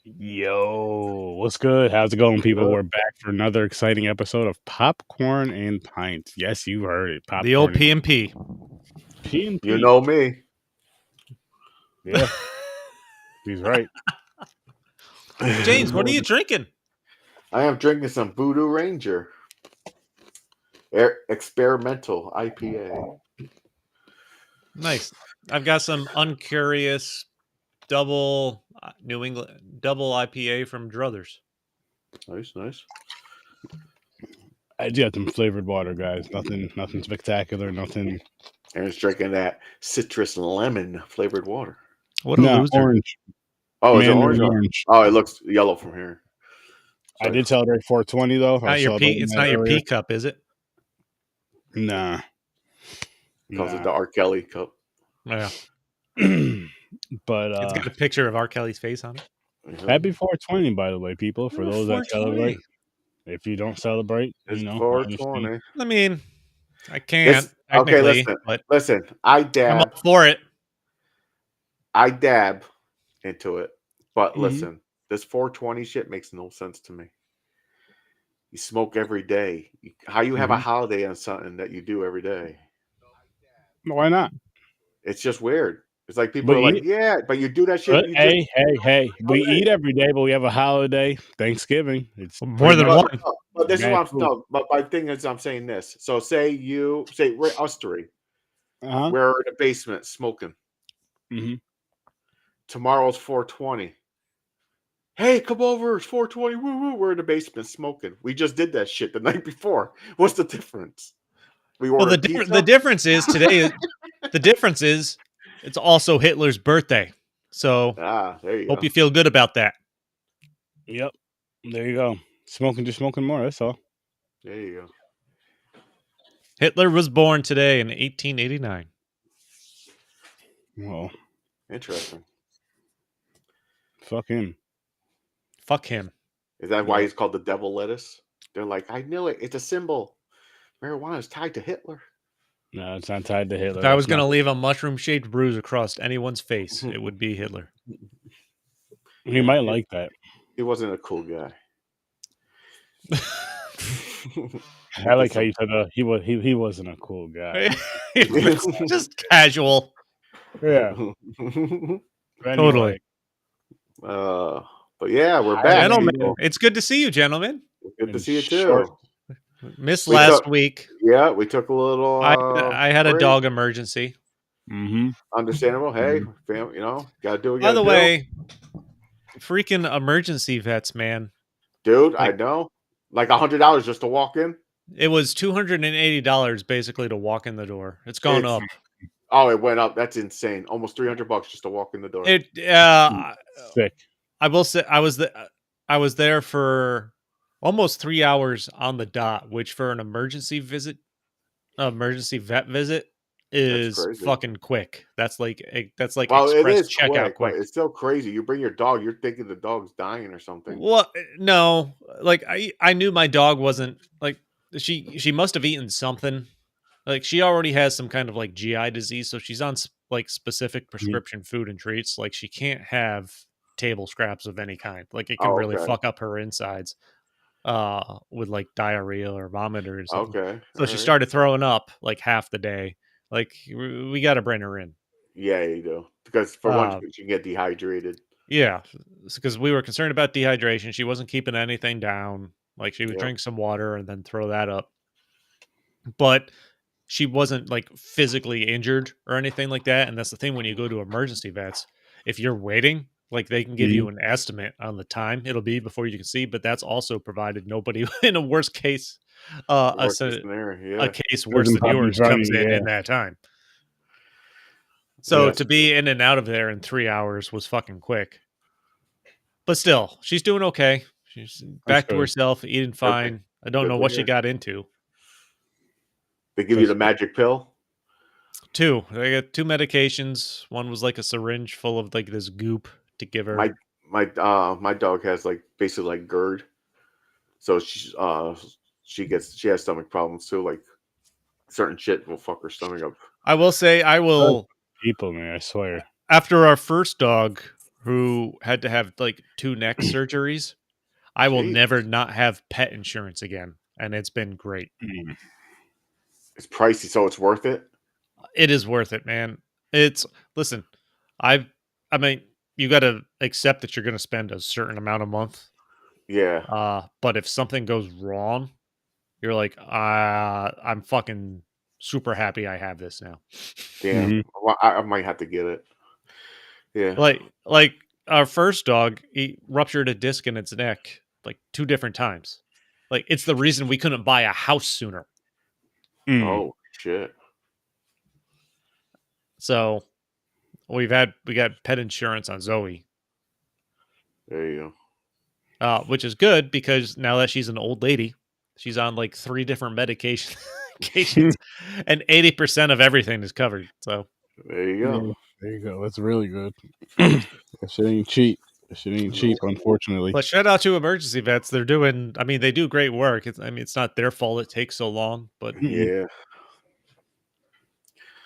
Yo, what's good? How's it going, people? We're back for another exciting episode of Popcorn and Pints. Yes, you heard it. Popcorn The old P&P. P&P. You know me. Yeah, he's right. James, what are you drinking? I am drinking some Voodoo Ranger experimental IPA. Nice. I've got some Uncurious double New England double IPA from Druthers. Nice. I do have some flavored water, guys. Nothing spectacular. Nothing. Aaron's drinking that citrus lemon flavored water. What a loser! Orange. Oh, is it Mandarin orange? Oh, it looks yellow from here. I did celebrate 420 though. It's not your pea cup, is it? Nah. Because of the R. Kelly cup. Yeah. But it's got a picture of R. Kelly's face on it. Happy 420, by the way, people. For those that celebrate. If you don't celebrate, it's 420. I mean, I can't. Okay, listen. I dab. I'm up for it. I dab into it, but listen, this 420 shit makes no sense to me. You smoke every day. How you have a holiday on something that you do every day? Why not? It's just weird. It's like people are like, yeah, but you do that shit. Hey. We eat every day, but we have a holiday. Thanksgiving. It's more than one. But this is what but my thing is, I'm saying this. So say us three. We're in the basement smoking. Mm-hmm. Tomorrow's 420. Hey, come over. It's 420. Woo. We're in the basement smoking. We just did that shit the night before. What's the difference? The difference is today. The difference is it's also Hitler's birthday. So there you hope you feel good about that. Yep. There you go. Just smoking more. That's all. There you go. Hitler was born today in 1889. Well, interesting. Fuck him. Is that why he's called the devil lettuce? They're like, I knew it. It's a symbol. Marijuana is tied to Hitler. No, it's not tied to Hitler. If I was going to leave a mushroom-shaped bruise across anyone's face, it would be Hitler. He might like that. He wasn't a cool guy. I like how you said he wasn't a cool guy. Just casual. Yeah. Totally. But yeah, we're back. Gentlemen, it's good to see you, gentlemen. Good to see you too. Missed last week. Yeah, we took a little. I had a dog emergency. Mm-hmm. Understandable. Hey, fam, gotta do it. By the way, freaking emergency vets, man. Dude, I know. Like $100 just to walk in. It was $280 basically to walk in the door. It's gone up. Oh, it went up. That's insane. Almost $300 just to walk in the door. Sick. I will say I was there for almost 3 hours on the dot, which for an emergency vet visit is fucking quick. That's like express checkout quick. It's still crazy. You bring your dog, you're thinking the dog's dying or something. Well, no, like I knew my dog wasn't like she must have eaten something. Like she already has some kind of like GI disease, so she's on like specific prescription food and treats. Like she can't have table scraps of any kind. Like it can really fuck up her insides with like diarrhea or vomit or something. Okay. So she started throwing up like half the day. Like we got to bring her in. Yeah, you do. Because for one, she can get dehydrated. Yeah, because we were concerned about dehydration. She wasn't keeping anything down. Like she would drink some water and then throw that up. But she wasn't like physically injured or anything like that. And that's the thing when you go to emergency vets, if you're waiting, like they can give you an estimate on the time it'll be before you can see, but that's also provided nobody in a worst case, a case worse than yours comes in that time. So to be in and out of there in 3 hours was fucking quick. But still, she's doing okay. She's back to herself, eating fine. I don't know what she got into. They give you the magic pill? Two. They got 2 medications. One was like a syringe full of like this goop to give her. My dog has like basically like GERD. So she has stomach problems too. Like certain shit will fuck her stomach up. I will say people, man, I swear. After our first dog, who had to have like 2 neck surgeries. I will Jeez. never not have pet insurance again, and it's been great. It's pricey, so it's worth it. It is worth it, man. Listen, I mean, you got to accept that you're going to spend a certain amount a month. Yeah. But if something goes wrong, you're like, I'm fucking super happy I have this now. Damn. Well, I might have to get it. Yeah. Like our first dog, he ruptured a disc in its neck like 2 different times. Like it's the reason we couldn't buy a house sooner. Oh shit. So we got pet insurance on Zoe. There you Which is good because now that she's an old lady, she's on like 3 different medications, and 80% of everything is covered. So there you go. There you go. That's really good. That shit ain't cheap. That shit ain't cheap, unfortunately. But shout out to emergency vets. They're doing. I mean, they do great work. It's not their fault it takes so long, but Yeah.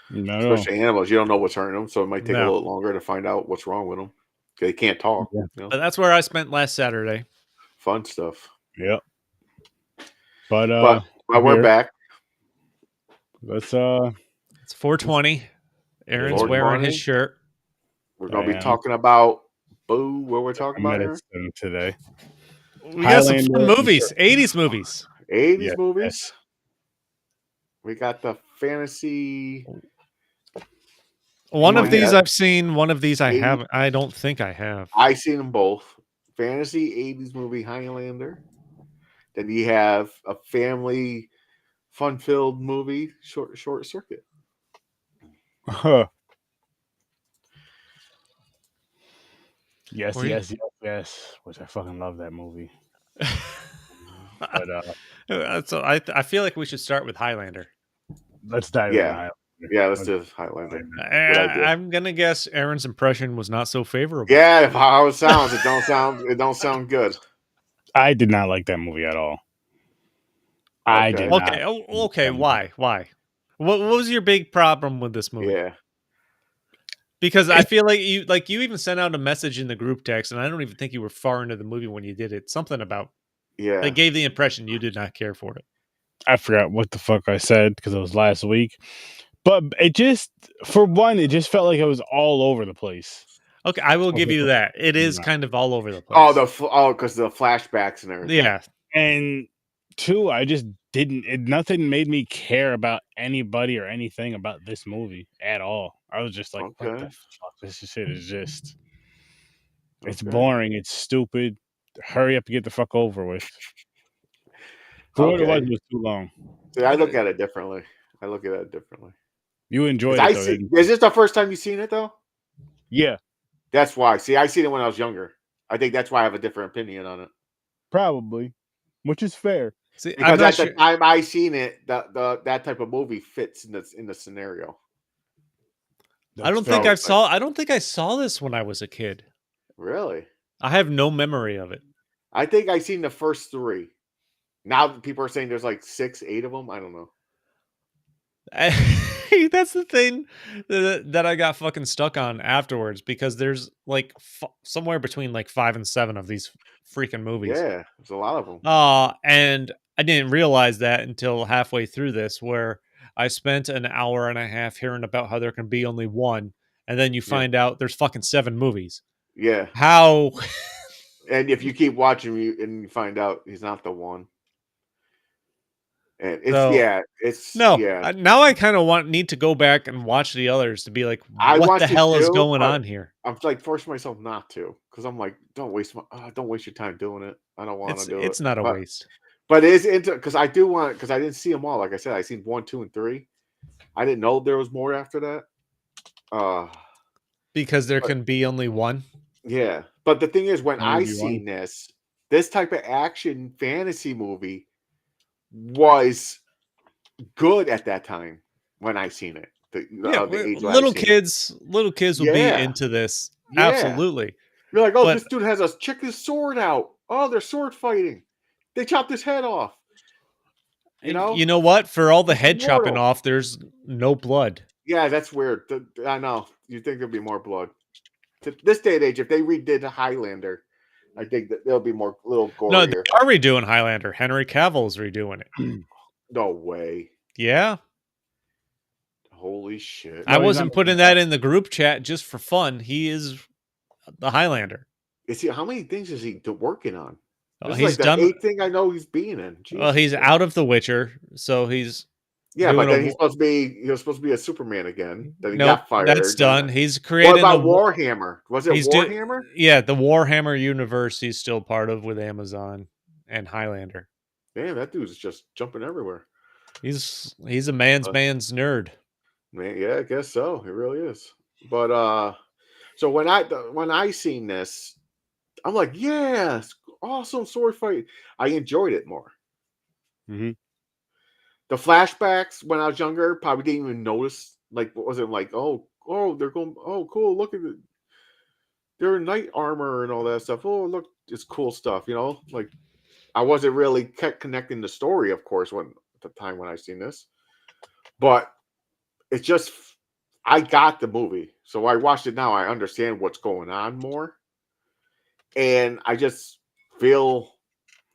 No. Especially animals, you don't know what's hurting them, so it might take a little longer to find out what's wrong with them. They can't talk. Yeah. You know? But that's where I spent last Saturday. Fun stuff. Yep. But we're back. Let's It's 420. Aaron's wearing his shirt. We're gonna be talking about what we're talking about here today. We got some fun movies, 80s movies. 80s movies. Yes. We got the fantasy. One of these I've seen. One of these I haven't. I don't think I have. I've seen them both. Fantasy 80s movie Highlander. Then you have a family fun-filled movie Short Circuit. Yes. Which I fucking love that movie. But so I feel like we should start with Highlander. Let's dive into Highlander. Yeah, let's do Highlander. I'm gonna guess Aaron's impression was not so favorable. Yeah, how it sounds, it don't sound good. I did not like that movie at all. I did not. Okay. Why? What was your big problem with this movie? Yeah. Because I feel like you even sent out a message in the group text, and I don't even think you were far into the movie when you did it. Something about it gave the impression you did not care for it. I forgot what the fuck I said because it was last week. But it just, for one, it just felt like it was all over the place. Okay, I will give you that. It is kind of all over the place. Because the flashbacks and everything. Yeah. And 2, I just nothing made me care about anybody or anything about this movie at all. I was just like, what the fuck? This shit is just, it's boring. It's stupid. Hurry up and get the fuck over with. For what it was too long. See, I look at it differently. You enjoyed it, though. Is this the first time you've seen it, though? Yeah. That's why. See, I seen it when I was younger. I think that's why I have a different opinion on it. Probably. Which is fair. See, because at the time I seen it, that type of movie fits in the scenario. I don't think I saw this when I was a kid. Really? I have no memory of it. I think I seen the first 3. Now people are saying there's like 6, 8 of them. I don't know. That's the thing that I got fucking stuck on afterwards because there's like somewhere between like 5 and 7 of these freaking movies. Yeah, there's a lot of them. And I didn't realize that until halfway through this, where I spent an hour and a half hearing about how there can be only one, and then you find out there's fucking 7 movies. Yeah. How? And if you keep watching, you find out he's not the one. And now I kind of need to go back and watch the others to be like, what the hell is going on here? I'm like forcing myself not to because I'm like, don't waste your time doing it. I don't want to do it. It's not a waste. But it is because I do want it because I didn't see them all. Like I said, I seen 1, 2, and 3. I didn't know there was more after that. Because there can be only one. Yeah, but the thing is, when I seen this type of action fantasy movie was good at that time when I seen it. Little kids will be into this. Yeah. Absolutely. You're like, this dude check his sword out. Oh, they're sword fighting. They chopped his head off. You know what? For all the head chopping off, there's no blood. Yeah, that's weird. I know. You think there'd be more blood. this day and age, if they redid Highlander, I think that they'll be more little No, they gorier. are redoing Highlander. Henry Cavill's redoing it. No way. Yeah. Holy shit. I wasn't putting that in the group chat just for fun. He is the Highlander. Is he? How many things is he working on? This is He's like the done. 8th thing I know he's being in. Well, he's out of The Witcher, so he's but then he's supposed to be a Superman again. Then he got fired. That's done. He's creating. What about Warhammer? Was it Warhammer? The Warhammer universe. He's still part of with Amazon and Highlander. Damn, that dude's just jumping everywhere. He's a man's nerd. Man, yeah, I guess so. It really is. But so when I seen this, I'm like, yes, awesome sword fight. I enjoyed it more. Mm-hmm. The flashbacks when I was younger, probably didn't even notice. Like, what was it like? Oh, they're going. Oh, cool! Look at it. They're in knight armor and all that stuff. Oh, look, it's cool stuff. Like I wasn't really connecting the story, of course, at the time when I seen this. But it's just I got the movie, so I watched it now. I understand what's going on more, and I just feel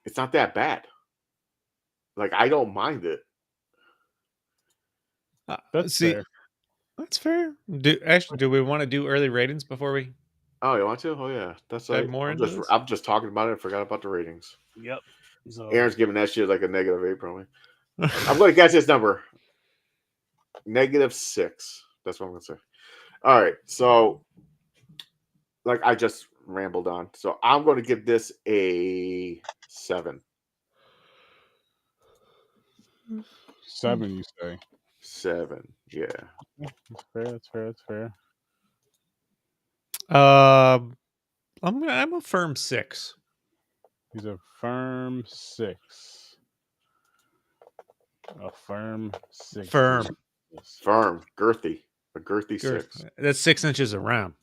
it's not that bad. Like I don't mind it. That's fair. That's fair. Do we want to do early ratings before we? Oh, you want to? Oh, yeah. That's like I'm just talking about it. I forgot about the ratings. Yep. So Aaron's giving that shit like a -8, probably. I'm going to guess his number. -6. That's what I'm going to say. All right. So, like I just rambled on. So I'm going to give this a 7. 7, you say? 7. Yeah. That's fair. I'm a firm 6. He's a firm 6. A firm 6. Firm. Girthy. A girthy 6. That's 6 inches around.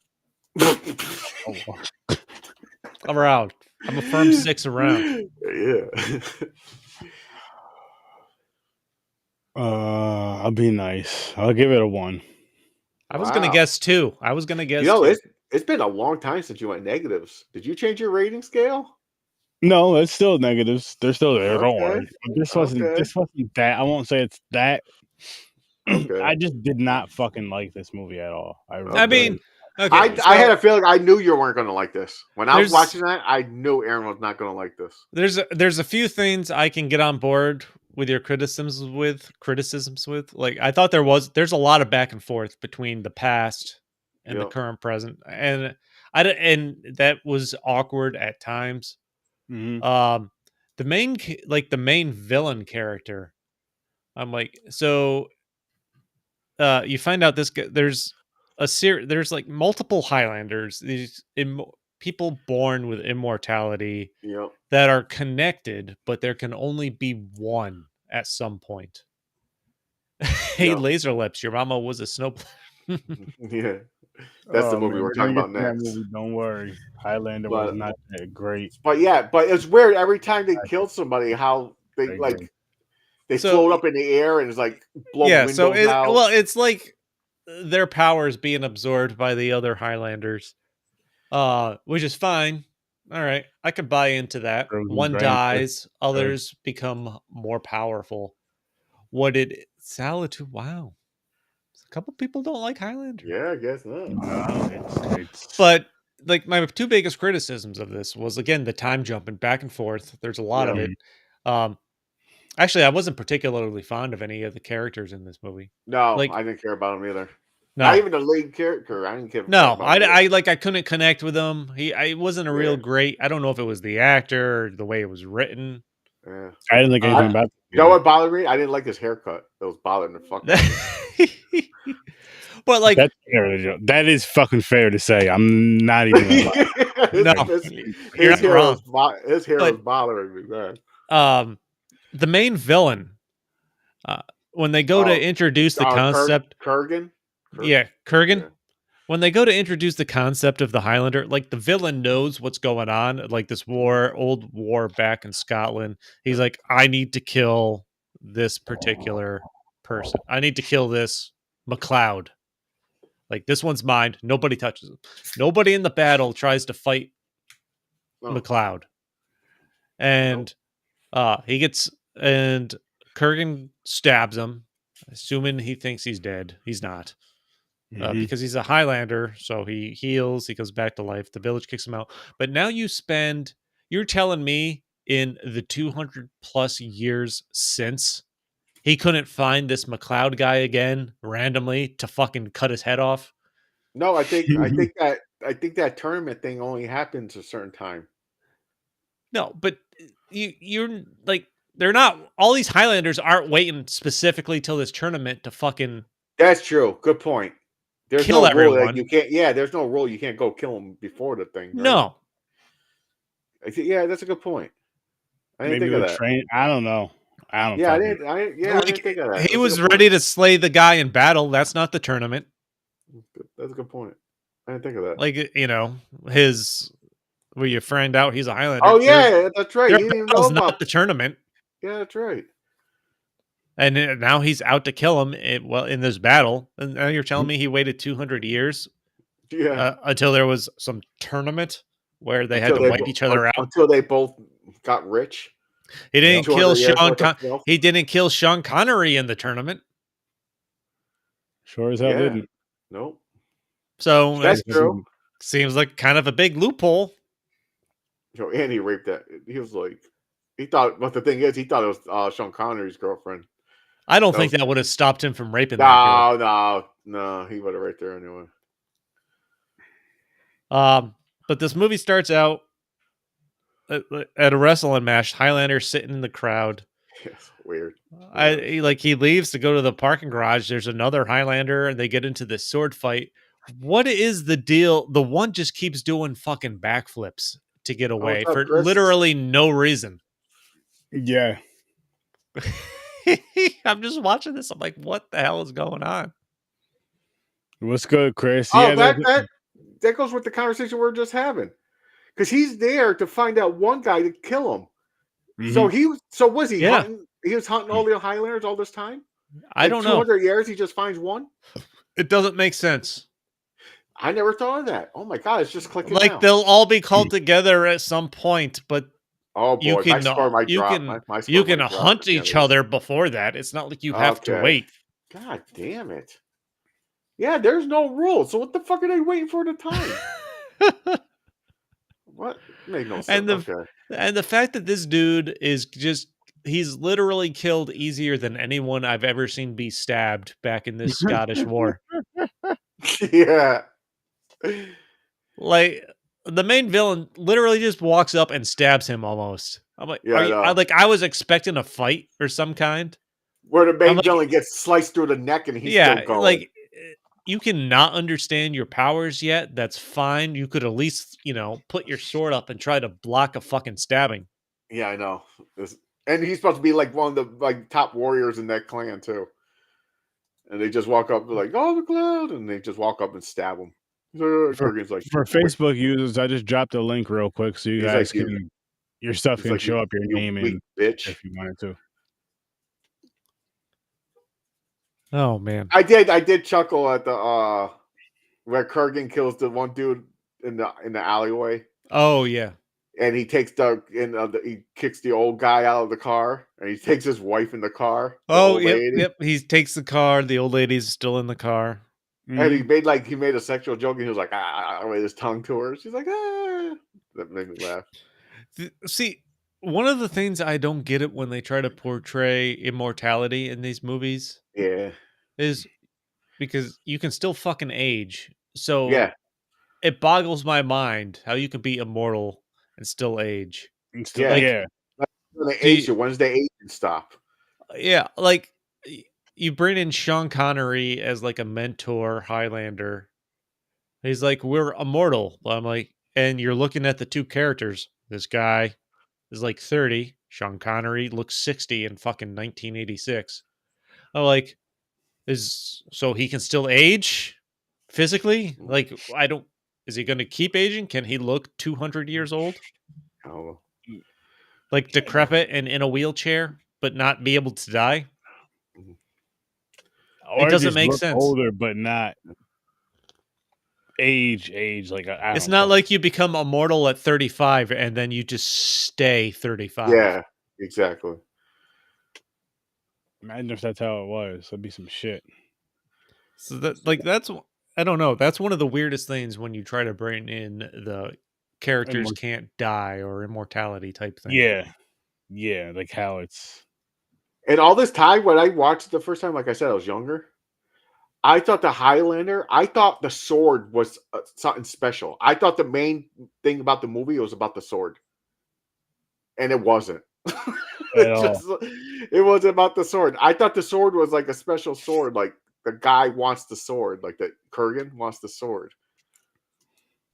Around. I'm a firm 6 around. Yeah. I'll be nice. I'll give it a 1. I was gonna guess 2. It's been a long time since you went negatives. Did you change your rating scale? No, it's still negatives. They're still there. Okay. Don't worry. This wasn't that. I won't say it's that. Okay. I just did not fucking like this movie at all. I mean, okay, I had a feeling I knew you weren't going to like this. When I was watching that, I knew Aaron was not going to like this. There's a few things I can get on board with your criticisms with. Like I thought there's a lot of back and forth between the past and the current present, and that was awkward at times. Mm-hmm. The main villain character, I'm like, so you find out there's like multiple Highlanders, these people born with immortality that are connected, but there can only be one at some point. Hey, Laser Lips, your mama was a snow. Yeah. That's the movie we're talking about next. Movie, don't worry. Highlander was not that great. But it's weird. Every time they kill somebody, how they float up in the air and it's like blow windows out. Well, it's like their powers being absorbed by the other Highlanders, which is fine. All right, I could buy into that. One dies, others become more powerful. What did Solitude? Wow. A couple people don't like Highlander. Yeah, I guess not. But like my 2 biggest criticisms of this was again the time jumping back and forth. There's a lot of it. Actually, I wasn't particularly fond of any of the characters in this movie. No, I didn't care about him either. No. Not even the lead character. I didn't care. No, I couldn't connect with him. I wasn't a real great. I don't know if it was the actor or the way it was written. Yeah. I didn't think anything about it. You know what bothered me? I didn't like his haircut. It was bothering the fuck out of me. But like that's fair. That is fucking fair to say. I'm not even gonna lie. His hair was bothering me, man. The main villain, when they go to introduce the concept, Kurgan. Yeah, Kurgan. Yeah. When they go to introduce the concept of the Highlander, like the villain knows what's going on, like this old war back in Scotland. He's like, I need to kill this particular person. I need to kill this MacLeod. Like, this one's mine. Nobody touches him. Nobody in the battle tries to fight McLeod. And he gets, and Kurgan stabs him, assuming he thinks he's dead. He's not. Because he's a Highlander, so he heals, he goes back to life. The village kicks him out. But now you're telling me in the 200 plus years since, he couldn't find this McLeod guy again randomly to fucking cut his head off? No, I think that tournament thing only happens a certain time. No, but you're like, they're not, all these Highlanders aren't waiting specifically till this tournament to fucking. That's true. Good point. There's kill no everyone. rule that you can't. Yeah, there's no rule you can't go kill them before the thing. Right? No. Yeah, that's a good point. I didn't Maybe think of that. Train. I don't know. I don't. Yeah, I didn't think of that. He was ready to slay the guy in battle. That's not the tournament. That's a good point. I didn't think of that. Like, where you find out he's a Highlander. Oh yeah, that's right. Their He didn't battle's know about not the tournament. Yeah, that's right. And now he's out to kill him. In this battle, and now you're telling me he waited 200 years, until there was some tournament where they had to wipe each other out until they both got rich. He didn't kill He didn't kill Sean Connery in the tournament. Sure as hell didn't. Nope. So that's true. Seems like kind of a big loophole. And he raped that. He was like, he thought. But the thing is, he thought it was Sean Connery's girlfriend. I don't think that would have stopped him from raping that girl. No, he would have raped her anyway. But this movie starts out at a wrestling match. Highlander sitting in the crowd. Yes, weird. He leaves to go to the parking garage. There's another Highlander, and they get into this sword fight. What is the deal? The one just keeps doing fucking backflips to get away for literally no reason. Yeah. I'm just watching this. I'm like, what the hell is going on? What's good, Chris? Oh, that goes with the conversation we're just having. Because he's there to find out one guy to kill him. Mm-hmm. So was he hunting? He was hunting all the Highlanders all this time? I don't know. 200 years, he just finds one? It doesn't make sense. I never thought of that. Oh my God, it's just clicking like now. They'll all be called together at some point, but oh boy, you can hunt each other before that. It's not like you have to wait. God damn it. Yeah, there's no rule. So what the fuck are they waiting for the time? What? Made no sense. And the fact that this dude is he's literally killed easier than anyone I've ever seen be stabbed back in this Scottish war. Yeah. Like, the main villain literally just walks up and stabs him almost. I'm like, I was expecting a fight or some kind. Where the main villain gets sliced through the neck and he's still going. Like, you cannot understand your powers yet. That's fine. You could at least, put your sword up and try to block a fucking stabbing. Yeah, I know. And he's supposed to be like one of the top warriors in that clan too. And they just walk up like, "Oh, McLeod," and they just walk up and stab him. For Facebook users, I just dropped a link real quick so you guys can your stuff can show up your name and bitch if you wanted to. Oh man, I did chuckle at the where Kurgan kills the one dude in the alleyway. Oh yeah, and he takes he kicks the old guy out of the car, and he takes his wife in the car. Oh yep. He takes the car. The old lady's still in the car. And he made a sexual joke, and he was like, with his tongue to her. She's like, ah. That made me laugh. See, one of the things I don't get it when they try to portray immortality in these movies, is because you can still fucking age. So it boggles my mind how you can be immortal and still age. When they age you, when's the age stop? Yeah, like. You bring in Sean Connery as like a mentor Highlander. He's like, we're immortal. I'm like, and you're looking at the two characters. This guy is like 30. Sean Connery looks 60 in fucking 1986. I'm like, so he can still age physically? Like, is he going to keep aging? Can he look 200 years old? Oh. Like decrepit and in a wheelchair, but not be able to die? Or it doesn't make sense. Older, but not. age. Like I It's don't not fuck. like you become immortal at 35 and then you just stay 35. Yeah, exactly. Imagine if that's how it was. That'd be some shit. So that's I don't know. That's one of the weirdest things when you try to bring in the characters can't die or immortality type thing. Yeah, like how it's. And all this time, when I watched it the first time, like I said, I was younger. I thought the Highlander, I thought the sword was something special. I thought the main thing about the movie was about the sword, and it wasn't. It wasn't about the sword. I thought the sword was like a special sword, like the guy wants the sword, like that Kurgan wants the sword.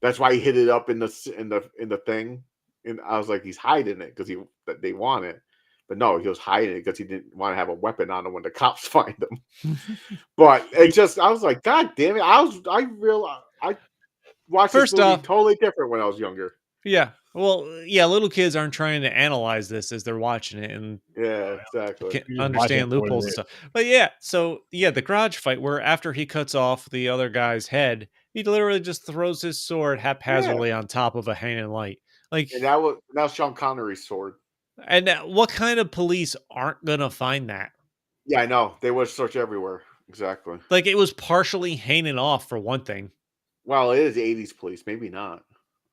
That's why he hid it up in the thing, and I was like, he's hiding it because they want it. But no, he was hiding it because he didn't want to have a weapon on him when the cops find him. But it just, I was like, God damn it! I watched this movie totally different when I was younger. Yeah, well, yeah, little kids aren't trying to analyze this as they're watching it, and yeah, exactly, can't understand loopholes and stuff. But yeah, so yeah, the garage fight where after he cuts off the other guy's head, he literally just throws his sword haphazardly on top of a hanging light. Like, and that was Sean Connery's sword. And what kind of police aren't gonna find that? Yeah, I know. They would search everywhere. Exactly. Like, it was partially hanging off for one thing. Well, it is 80s police. Maybe not.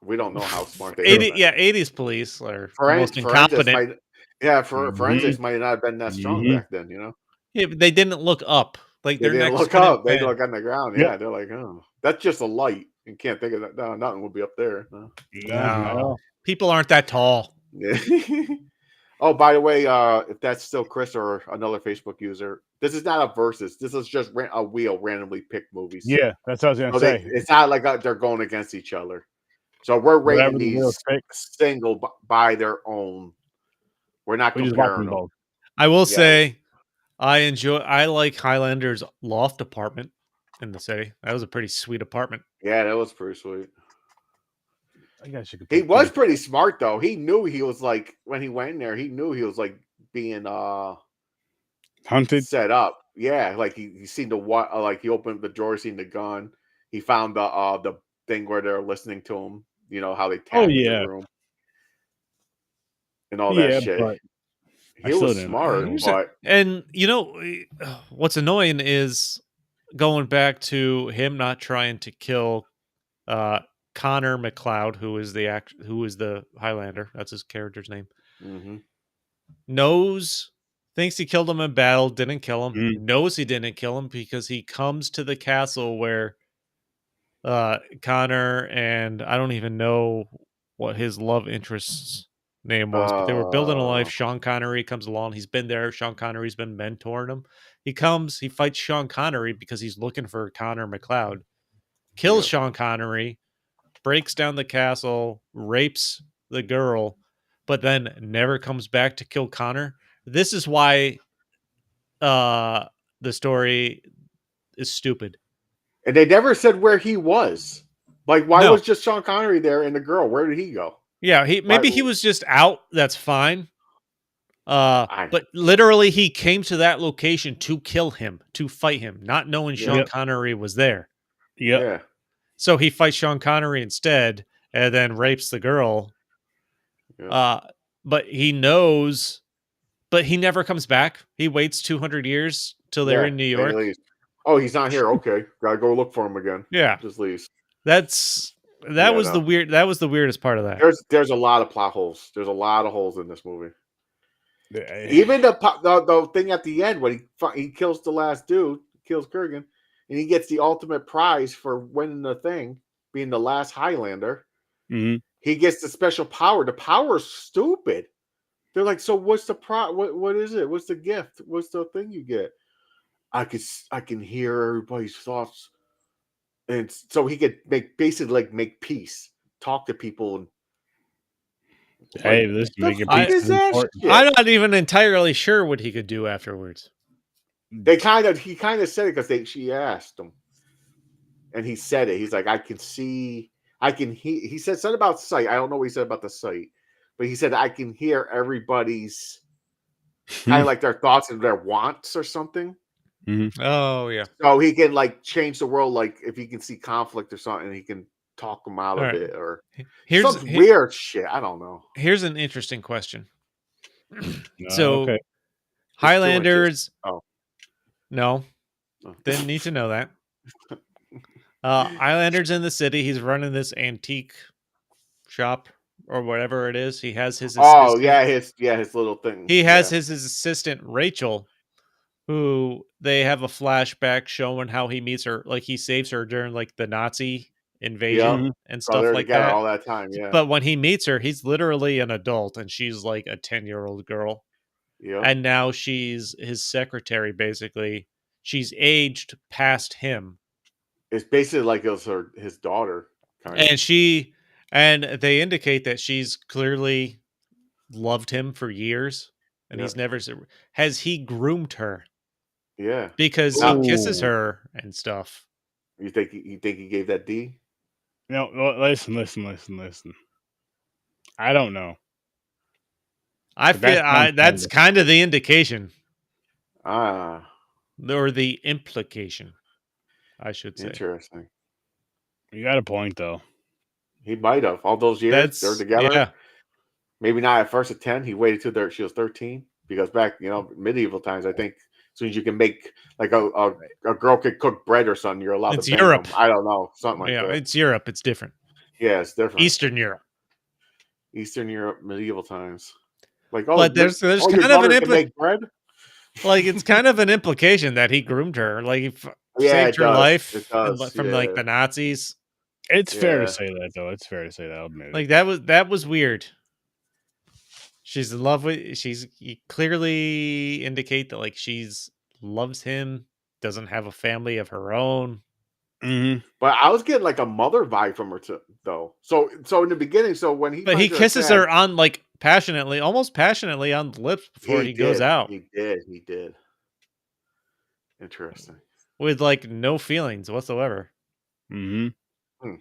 We don't know how smart they are. Yeah, 80s police are most incompetent. Forensics might not have been that strong back then, you know? Yeah, but they didn't look up. Like, they didn't look up. They look on the ground. Yeah, they're like, oh, that's just a light. You can't think of that. No, nothing would be up there. No. People aren't that tall. Yeah. Oh, by the way, if that's still Chris or another Facebook user, this is not a versus. This is just a wheel randomly picked movies. Yeah, that's what I was gonna say. It's not like they're going against each other. So we're rating these single by their own. We're not comparing them. I will say, I like Highlander's loft apartment in the city. That was a pretty sweet apartment. Yeah, that was pretty sweet. He was pretty smart though. He knew he was like when he went in there. He knew he was like being hunted, set up. Yeah, like he seen the what? Like he opened the drawer, seen the gun. He found the thing where they're listening to him. You know how they tap in the room and all that shit. But he was smart, and you know what's annoying is going back to him not trying to kill Connor McLeod, who is the Highlander. That's his character's name. Mm-hmm. Thinks he killed him in battle, didn't kill him. Knows he didn't kill him because he comes to the castle where Connor and I don't even know what his love interest's name was, but they were building a life. Sean Connery comes along. He's been there. Sean Connery's been mentoring him. He fights Sean Connery because he's looking for Connor McLeod. Kills Sean Connery, breaks down the castle, rapes the girl, but then never comes back to kill Connor. This is why the story is stupid. And they never said where he was. Like, why was just Sean Connery there and the girl? Where did he go? Yeah, he was just out. That's fine. But literally, he came to that location to kill him, to fight him, not knowing Sean Connery was there. Yeah. So he fights Sean Connery instead, and then rapes the girl. But he knows, but he never comes back. He waits 200 years till they're in New York. Oh, he's not here. Okay, gotta go look for him again. Yeah, just leaves. That was the weirdest part of that. There's a lot of plot holes. There's a lot of holes in this movie. Even the thing at the end when he kills the last dude, kills Kurgan, and he gets the ultimate prize for winning the thing, being the last Highlander. Mm-hmm. He gets the special power. The power is stupid. They're like, so what's the what is it? What's the gift? What's the thing you get? I can hear everybody's thoughts, and so he could make peace, talk to people. And hey, this making peace. I'm not even entirely sure what he could do afterwards. He kind of said it because she asked him, and he said it. He's like, I can see, I can hear. He said something about sight. I don't know what he said about the sight, but he said I can hear everybody's kind of like their thoughts and their wants or something. Oh yeah. So he can like change the world. Like if he can see conflict or something, he can talk them out of it or some weird shit. I don't know. Here's an interesting question. So okay. Highlanders. No, didn't need to know that. Highlander's in the city. He's running this antique shop or whatever it is. He has his assistant. Oh yeah, his little thing. He has his assistant Rachel, who they have a flashback showing how he meets her. Like he saves her during like the Nazi invasion and stuff like that. All that time, yeah. But when he meets her, he's literally an adult, and she's like a 10-year-old girl. Yeah, and now she's his secretary. Basically, she's aged past him. It's basically like it was his daughter, and they indicate that she's clearly loved him for years, and he's never has he groomed her. Yeah, because he kisses her and stuff. You think he gave that D? No, listen. I don't know. I feel that's kind of the indication. Or the implication, I should say. Interesting. You got a point, though. He might have. All those years they're together. Yeah. Maybe not at first at 10. He waited till she was 13. Because back, medieval times, I think as soon as you can make like a girl could cook bread or something, you're allowed to bang Europe. them. I don't know. Something like that. Yeah, it's Europe. It's different. Yeah, it's different. Eastern Europe, medieval times. Like, but there's kind of an make bread. Like it's kind of an implication that he groomed her, like he saved her life from like the Nazis. It's fair to say that, though. It's fair to say that. I'll admit it. Like that was weird. She's in love with. You clearly indicate that like she's loves him. Doesn't have a family of her own. Mm-hmm. But I was getting like a mother vibe from her too, though. So in the beginning, he kisses her on like passionately, almost passionately on the lips before he goes out. He did. Interesting. With like no feelings whatsoever. Mm-hmm.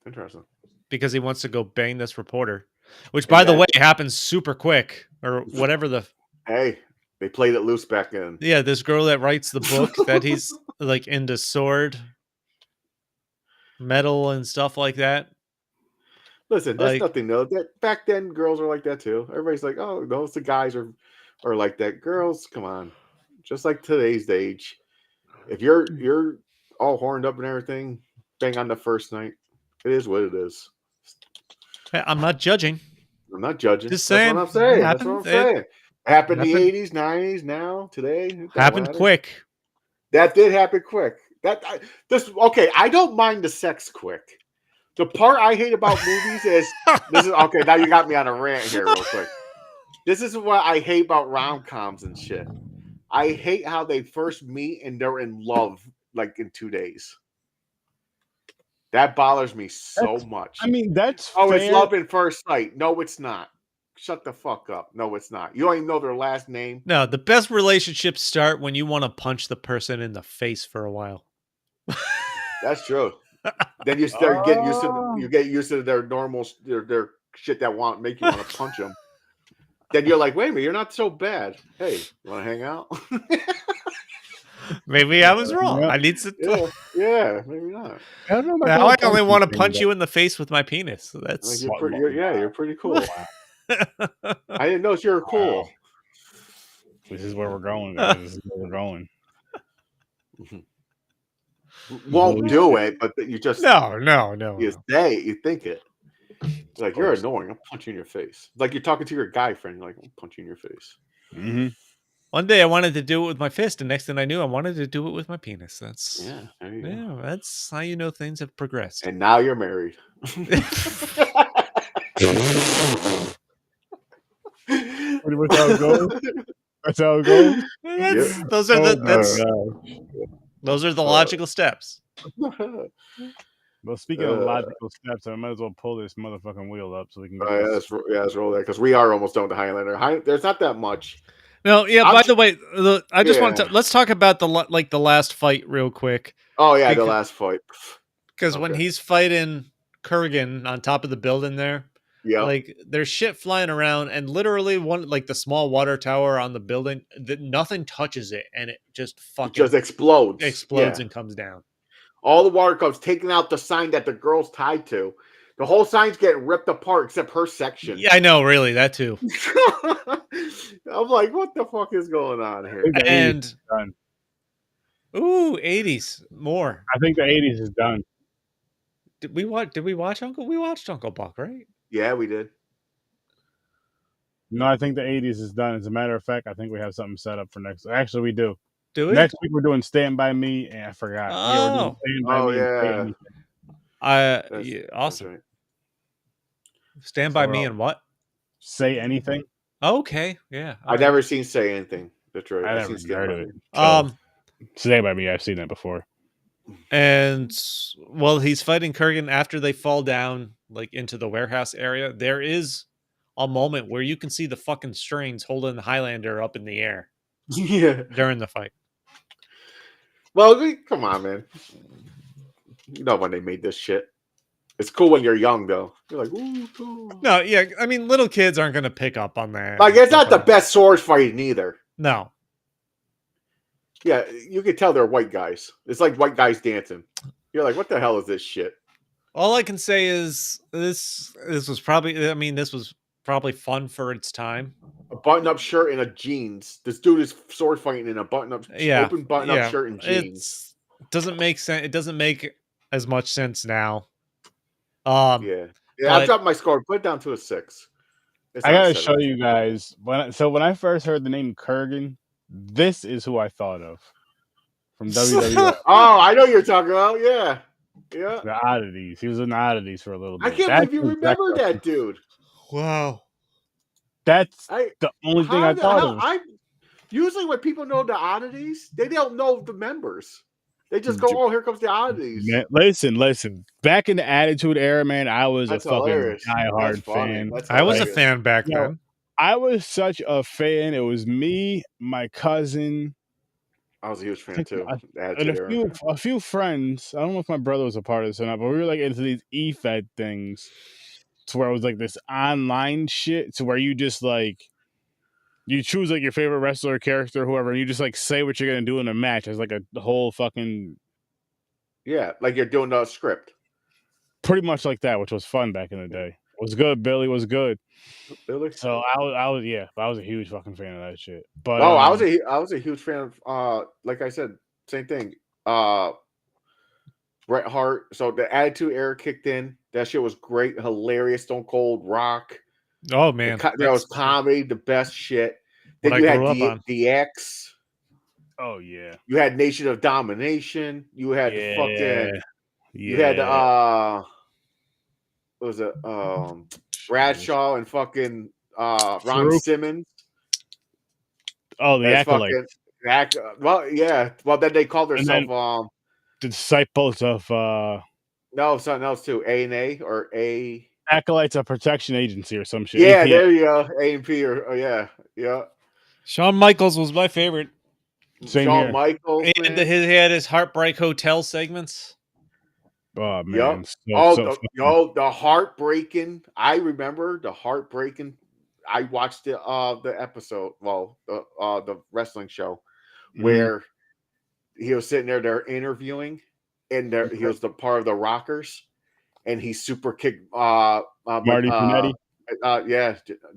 Interesting. Because he wants to go bang this reporter, which by the way happens super quick or whatever the. Hey. They played it loose back then. Yeah, this girl that writes the book that he's like into sword, metal, and stuff like that. Listen, that's nothing though. That back then, girls were like that too. Everybody's like, "Oh, those the guys are like that." Girls, come on, just like today's age. If you're all horned up and everything, bang on the first night. It is what it is. I'm not judging. I'm not judging. Just saying. That's what I'm saying. That's what I'm saying. Happened in the 80s, 90s, now, today. Happened quick. That did happen quick. Okay, I don't mind the sex quick. The part I hate about movies is okay, now you got me on a rant here real quick. This is what I hate about rom-coms and shit. I hate how they first meet and they're in love like in 2 days. That bothers me so much. I mean, that's fair. It's love at first sight. No, it's not. Shut the fuck up. No, it's not. You don't even know their last name. No, the best relationships start when you want to punch the person in the face for a while. That's true. Then you start getting used to their normal their shit that make you want to punch them. Then you're like, wait a minute, you're not so bad. Hey, you want to hang out? Maybe I was wrong. I need to. Yeah, maybe not. I don't know. Now I only want to punch you in the face with my penis. So that's like you're pretty cool. I didn't know you were cool. Wow. This is where we're going, guys. This is where we're going. Won't do it, but you just no. You think it. Like you're annoying. I'm punching you in your face. Like you're talking to your guy friend. You're like I'm punching you in your face. Mm-hmm. One day I wanted to do it with my fist, and next thing I knew, I wanted to do it with my penis. That's that's how you know things have progressed. And now you're married. That's how it goes. That's how it goes. Those are the logical steps. Well, speaking of logical steps, I might as well pull this motherfucking wheel up so we can. Let's roll that because we are almost done with the Highlander. There's not that much. No, yeah. By the way, I just want to let's talk about the last fight real quick. Oh yeah, the last fight. Because when he's fighting Kurgan on top of the building there. Yeah. Like there's shit flying around, and literally one like the small water tower on the building that nothing touches it, and it just It just fucking explodes. explodes Yeah. and comes down. All the water comes taking out the sign that the girl's tied to. The whole sign's getting ripped apart except her section. Yeah, I know, really, that too. I'm like, what the fuck is going on here? And ooh, 80s more. I think the 80s is done. Did we watch Uncle? We watched Uncle Buck, right? Yeah, we did. No, I think the 80s is done. As a matter of fact, I think we have something set up for next. Actually, we do. Do we? Next week we're doing Stand By Me, and I forgot. Yeah, we're doing Stand By Me. Yeah. Yeah, awesome. Right. Stand so by me and what? Say Anything. Okay, yeah. Okay. I've never seen Say Anything. That's right. I never heard of it. So, Stand By Me, I've seen that before. And well, he's fighting Kurgan after they fall down like into the warehouse area. There is a moment where you can see the fucking strings holding the Highlander up in the air. Yeah. During the fight. Well, come on, man. You know when they made this shit. It's cool when you're young, though. You're like, ooh, cool. No, yeah. I mean, little kids aren't going to pick up on that. Like, it's not the best sword fighting either. No. Yeah, you can tell they're white guys. It's like white guys dancing. You're like, what the hell is this shit? All I can say is this was probably, I mean, this was probably fun for its time. A button-up shirt and a jeans. This dude is sword fighting in a button-up, open button-up shirt and jeans. It doesn't make sense. It doesn't make as much sense now. Yeah, I dropped my score. Put it down to a 6. I gotta show you guys. When I first heard the name Kurgan, this is who I thought of from WWE. Oh, I know you're talking about. Yeah. The Oddities. He was in the Oddities for a little bit. I can't believe you remember that dude. Wow. That's the only thing I thought of. Usually when people know the Oddities, they don't know the members. They just go, "Oh, here comes the Oddities." Man, listen. Back in the Attitude Era, man, I was a fucking diehard fan. I was a fan back then. I was such a fan. It was me, my cousin. I was a huge fan too. And a few friends. I don't know if my brother was a part of this or not, but we were like into these eFed things, to where it was like this online shit, to where you just like. You choose like your favorite wrestler, character, whoever, and you just like say what you're gonna do in a match as like a whole fucking like you're doing a script. Pretty much like that, which was fun back in the day. It was good. Billy was good. Billy. So I was a huge fucking fan of that shit. But I was a huge fan of like I said, same thing. Bret Hart. So the Attitude Era kicked in. That shit was great, hilarious. Stone Cold, Rock. Oh man, that was comedy, the best shit. Then you had DX. Oh yeah. You had Nation of Domination. You had you had what was it? Bradshaw and fucking Ron Simmons. Oh, the Acolytes. Well, yeah. Well, then they called themselves the Disciples of no, something else too. A&A or A. Acolytes of Protection Agency or some shit. Yeah, there you go. A&P or yeah. Shawn Michaels was my favorite. Shawn Michaels. And he had his Heartbreak Hotel segments. Oh man. The Heartbreaking. I remember the Heartbreaking. I watched the episode, the wrestling show, where he was sitting there, they're interviewing, and he was the part of the Rockers. And he super kicked Marty Jannetty.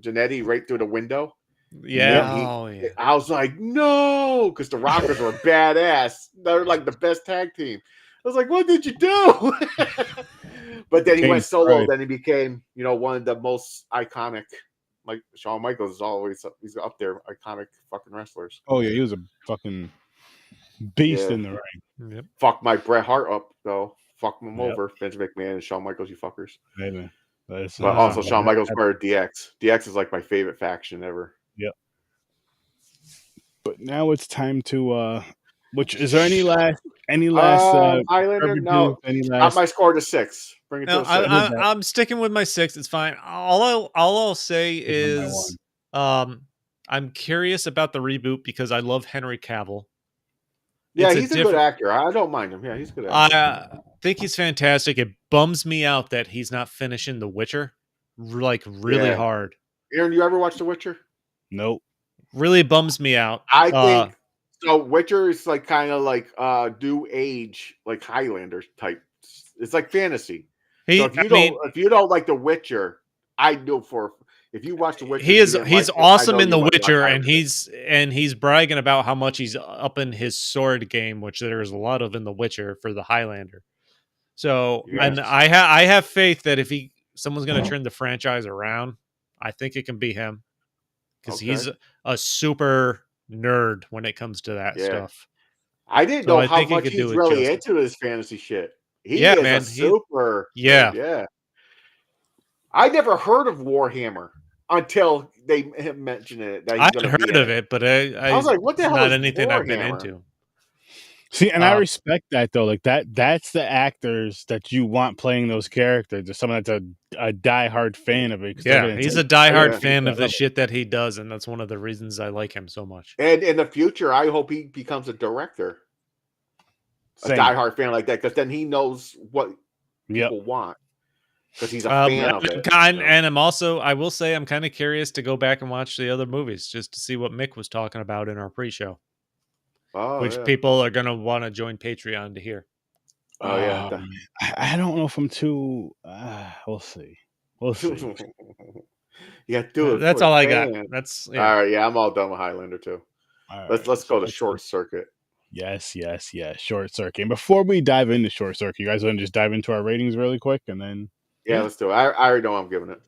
Jannetty right through the window. Yeah. I was like, no, because the Rockers were badass. They're like the best tag team. I was like, what did you do? But then he went solo. Then he became, one of the most iconic. Like Shawn Michaels he's up there, iconic fucking wrestlers. Oh yeah, he was a fucking beast in the ring. Yep. Fuck my Bret Hart up though. Fuck him over. Vince McMahon and Shawn Michaels, you fuckers. Maybe. But also Shawn Michaels part of DX. DX is like my favorite faction ever. Yep. But now it's time to which is there any last Highlander? No. Not my score to 6. Bring it to a 6. I'm sticking with my 6. It's fine. All I'll say is I'm curious about the reboot because I love Henry Cavill. Yeah, he's a good actor. I don't mind him. Yeah, he's a good actor. I think he's fantastic. It bums me out that he's not finishing The Witcher. like really hard. Aaron, you ever watch The Witcher? Nope. Really bums me out. I think so. Witcher is like kind of like new age, like Highlander type. It's like fantasy. So if you don't like The Witcher, I know for if you watch The Witcher, he's awesome in The Witcher, and he's bragging about how much he's up in his sword game, which there's a lot of in The Witcher for the Highlander. So, and I have faith that if someone's going to turn the franchise around, I think it can be him, because he's a super nerd when it comes to that stuff. I didn't know how much he's really into this fantasy shit. He is a super yeah. I never heard of Warhammer until they mentioned it. That I've heard of it, but I was like, "What the hell?" Not is anything Warhammer? I've been into. See, and I respect that though. Like that's the actors that you want playing those characters. There's someone that's a diehard fan of it. Yeah, he's a diehard fan of the shit that he does, and that's one of the reasons I like him so much. And in the future, I hope he becomes a director. A diehard fan like that, because then he knows what people want. Because he's a fan of it. And I will say, I'm kind of curious to go back and watch the other movies just to see what Mick was talking about in our pre-show. Which people are going to want to join Patreon to hear. Oh, yeah. I don't know if I'm too... we'll see. We'll see. Yeah, do it. That's all I got. That's all right. Yeah, I'm all done with Highlander too. Let's go to Short Circuit. Yes. Short Circuit. And before we dive into Short Circuit, you guys want to just dive into our ratings really quick, and then let's do it. I already know I'm giving it.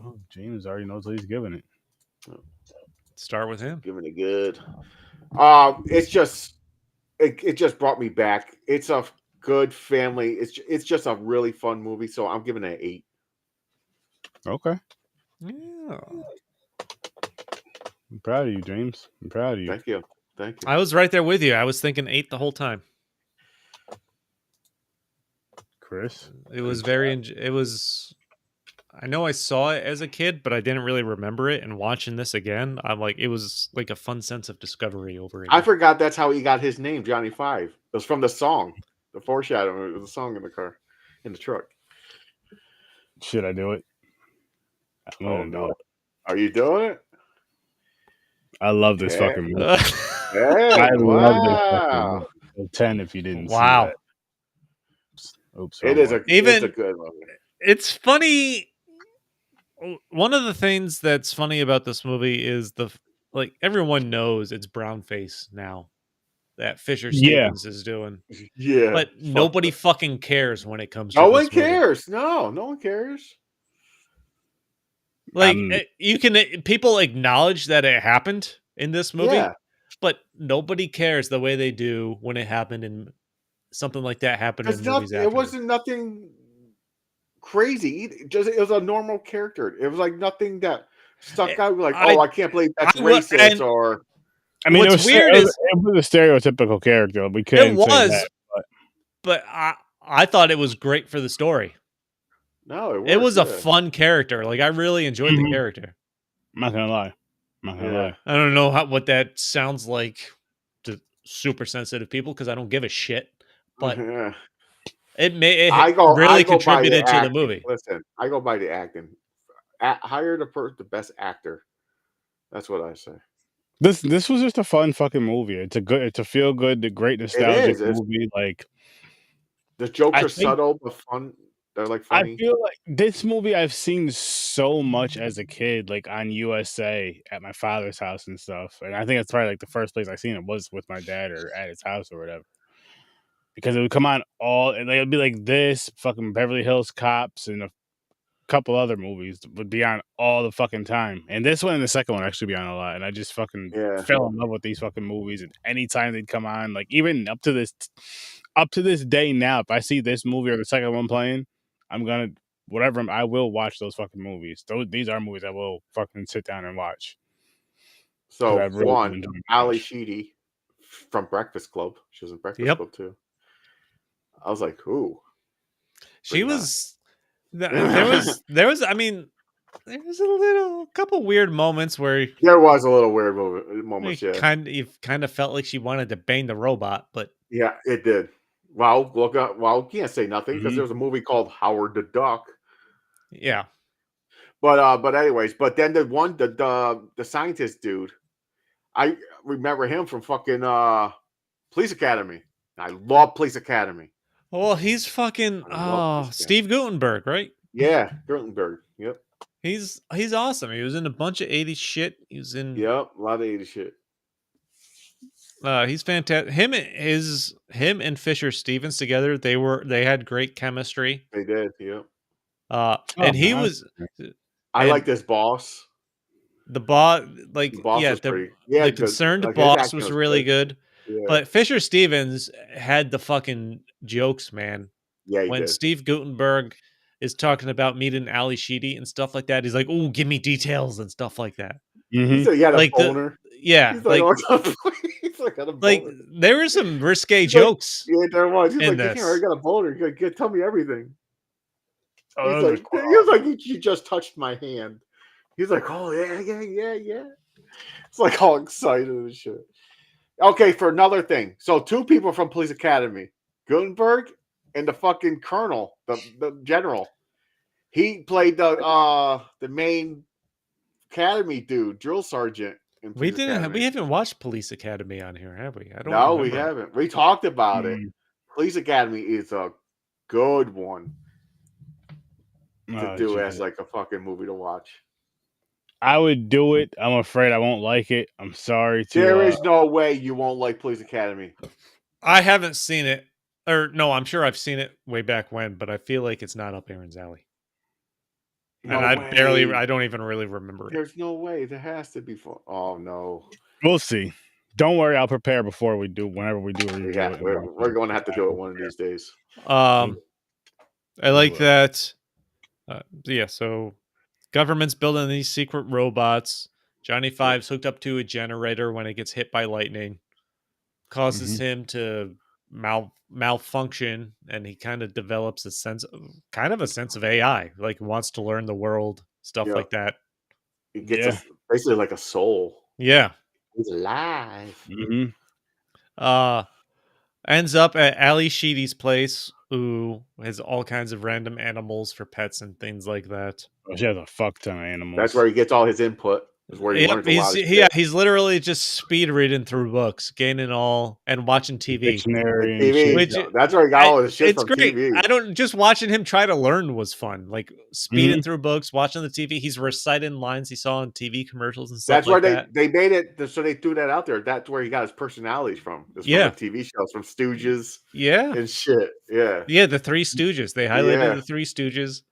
Oh, James already knows what he's giving it. Start with him. Giving it good. It's just it just brought me back. It's a good family. It's just a really fun movie. So I'm giving it an 8. Okay. Yeah. I'm proud of you, James. I'm proud of you. Thank you. I was right there with you. I was thinking 8 the whole time. Chris? It was I know I saw it as a kid, but I didn't really remember it. And watching this again, I'm like, it was like a fun sense of discovery over it. I forgot that's how he got his name, Johnny Five. It was from the song, the foreshadowing. It was a song in the truck. Should I do it? I'm gonna do it. Are you doing it? I love this fucking movie. I love this fucking movie. 10 if you didn't see that. Oops. It's a good movie. It's funny. One of the things that's funny about this movie is everyone knows it's brownface now that Fisher Stevens is doing. Yeah. But nobody fucking cares when it comes to No one cares. No one cares. Like people acknowledge that it happened in this movie, but nobody cares the way they do when it happened in something like that happened in movies. It wasn't nothing crazy. It was a normal character. It was like nothing that stuck out. Like, I can't believe that's racist. Or I mean, what's weird is it was a stereotypical character. We couldn't say that, but I thought it was great for the story. No, it was a fun character. Like, I really enjoyed the character. I'm not gonna lie. I don't know what that sounds like to super sensitive people, because I don't give a shit. But it really contributed to the movie. Listen, I go by the acting. Hire the best actor. That's what I say. This was just a fun fucking movie. It's a feel good, great nostalgic movie. Like, the jokes are subtle but fun. They're like funny. I feel like this movie I've seen so much as a kid, like on USA at my father's house and stuff. And I think it's probably like the first place I seen it was with my dad or at his house or whatever. Because it would come on and it would be like this, fucking Beverly Hills Cops, and a couple other movies would be on all the fucking time. And this one and the second one actually be on a lot. And I just fucking fell in love with these fucking movies. And anytime they'd come on, like even up to this day now, if I see this movie or the second one playing, I will watch those fucking movies. These are movies I will fucking sit down and watch. So Ali Sheedy from Breakfast Club. She was in Breakfast Club too. I was like, ooh. She was. There was. I mean, there was a couple weird moments where there was a little weird moments. You kind of felt like she wanted to bang the robot, but yeah, it did. Well, can't say nothing because there was a movie called Howard the Duck. Yeah, But anyways, but then the scientist dude, I remember him from fucking Police Academy. I love Police Academy. Well, he's fucking Steve Guttenberg, right? Yeah, Guttenberg. Yep. He's awesome. He was in a bunch of 80s shit. He was in a lot of 80s shit. He's fantastic. Him and Fisher Stevens together, they had great chemistry. They did, yeah. And he was. I like this boss. The boss, like the boss was pretty. The concerned boss was really good. Yeah. But Fisher Stevens had the fucking jokes, man. Yeah, when did. Steve Guttenberg is talking about meeting Ali Sheedy and stuff like that, he's like, "Oh, give me details" and stuff like that. Mm-hmm. He said he had a boner. He's like there were some risque jokes. Yeah, there was. He's like, I got a boner. Tell me everything. He's like, he just touched my hand. He's like, oh yeah. It's like all excited and shit. Okay, for another thing. So 2 people from Police Academy, Guttenberg and the fucking colonel, the general. He played the main academy dude, drill sergeant. We haven't watched Police Academy on here, have we? We haven't. We talked about it. Police Academy is a good one to do as like a fucking movie to watch. I would do it. I'm afraid I won't like it. I'm sorry. There is no way you won't like Police Academy. I haven't seen it. Or no, I'm sure I've seen it way back when, but I feel like it's not up Aaron's alley. No and way. I don't even really remember it. There's no way. There has to be fun. Oh no. We'll see. Don't worry, I'll prepare before we do. Whenever we do, we're going to have to do it one of these days. I like that. So government's building these secret robots. Johnny Five's hooked up to a generator when it gets hit by lightning, causes him to malfunction, and he kind of develops a sense of AI, like wants to learn the world, stuff like that. He gets basically like a soul. Yeah. He's alive. Ends up at Ali Sheedy's place, who has all kinds of random animals for pets and things like that. She has a fuck ton of animals. That's where he gets all his input. Is where he learns a lot of shit. He's literally just speed reading through books, gaining all, and watching TV. Dictionary TV. That's where he got all his shit it's from great. TV. Just watching him try to learn was fun. Like speeding through books, watching the TV. He's reciting lines he saw on TV commercials and stuff. That's where they made it. So they threw that out there. That's where he got his personalities from. It's from the TV shows, from Stooges. And shit. Yeah. The Three Stooges. They highlighted the Three Stooges,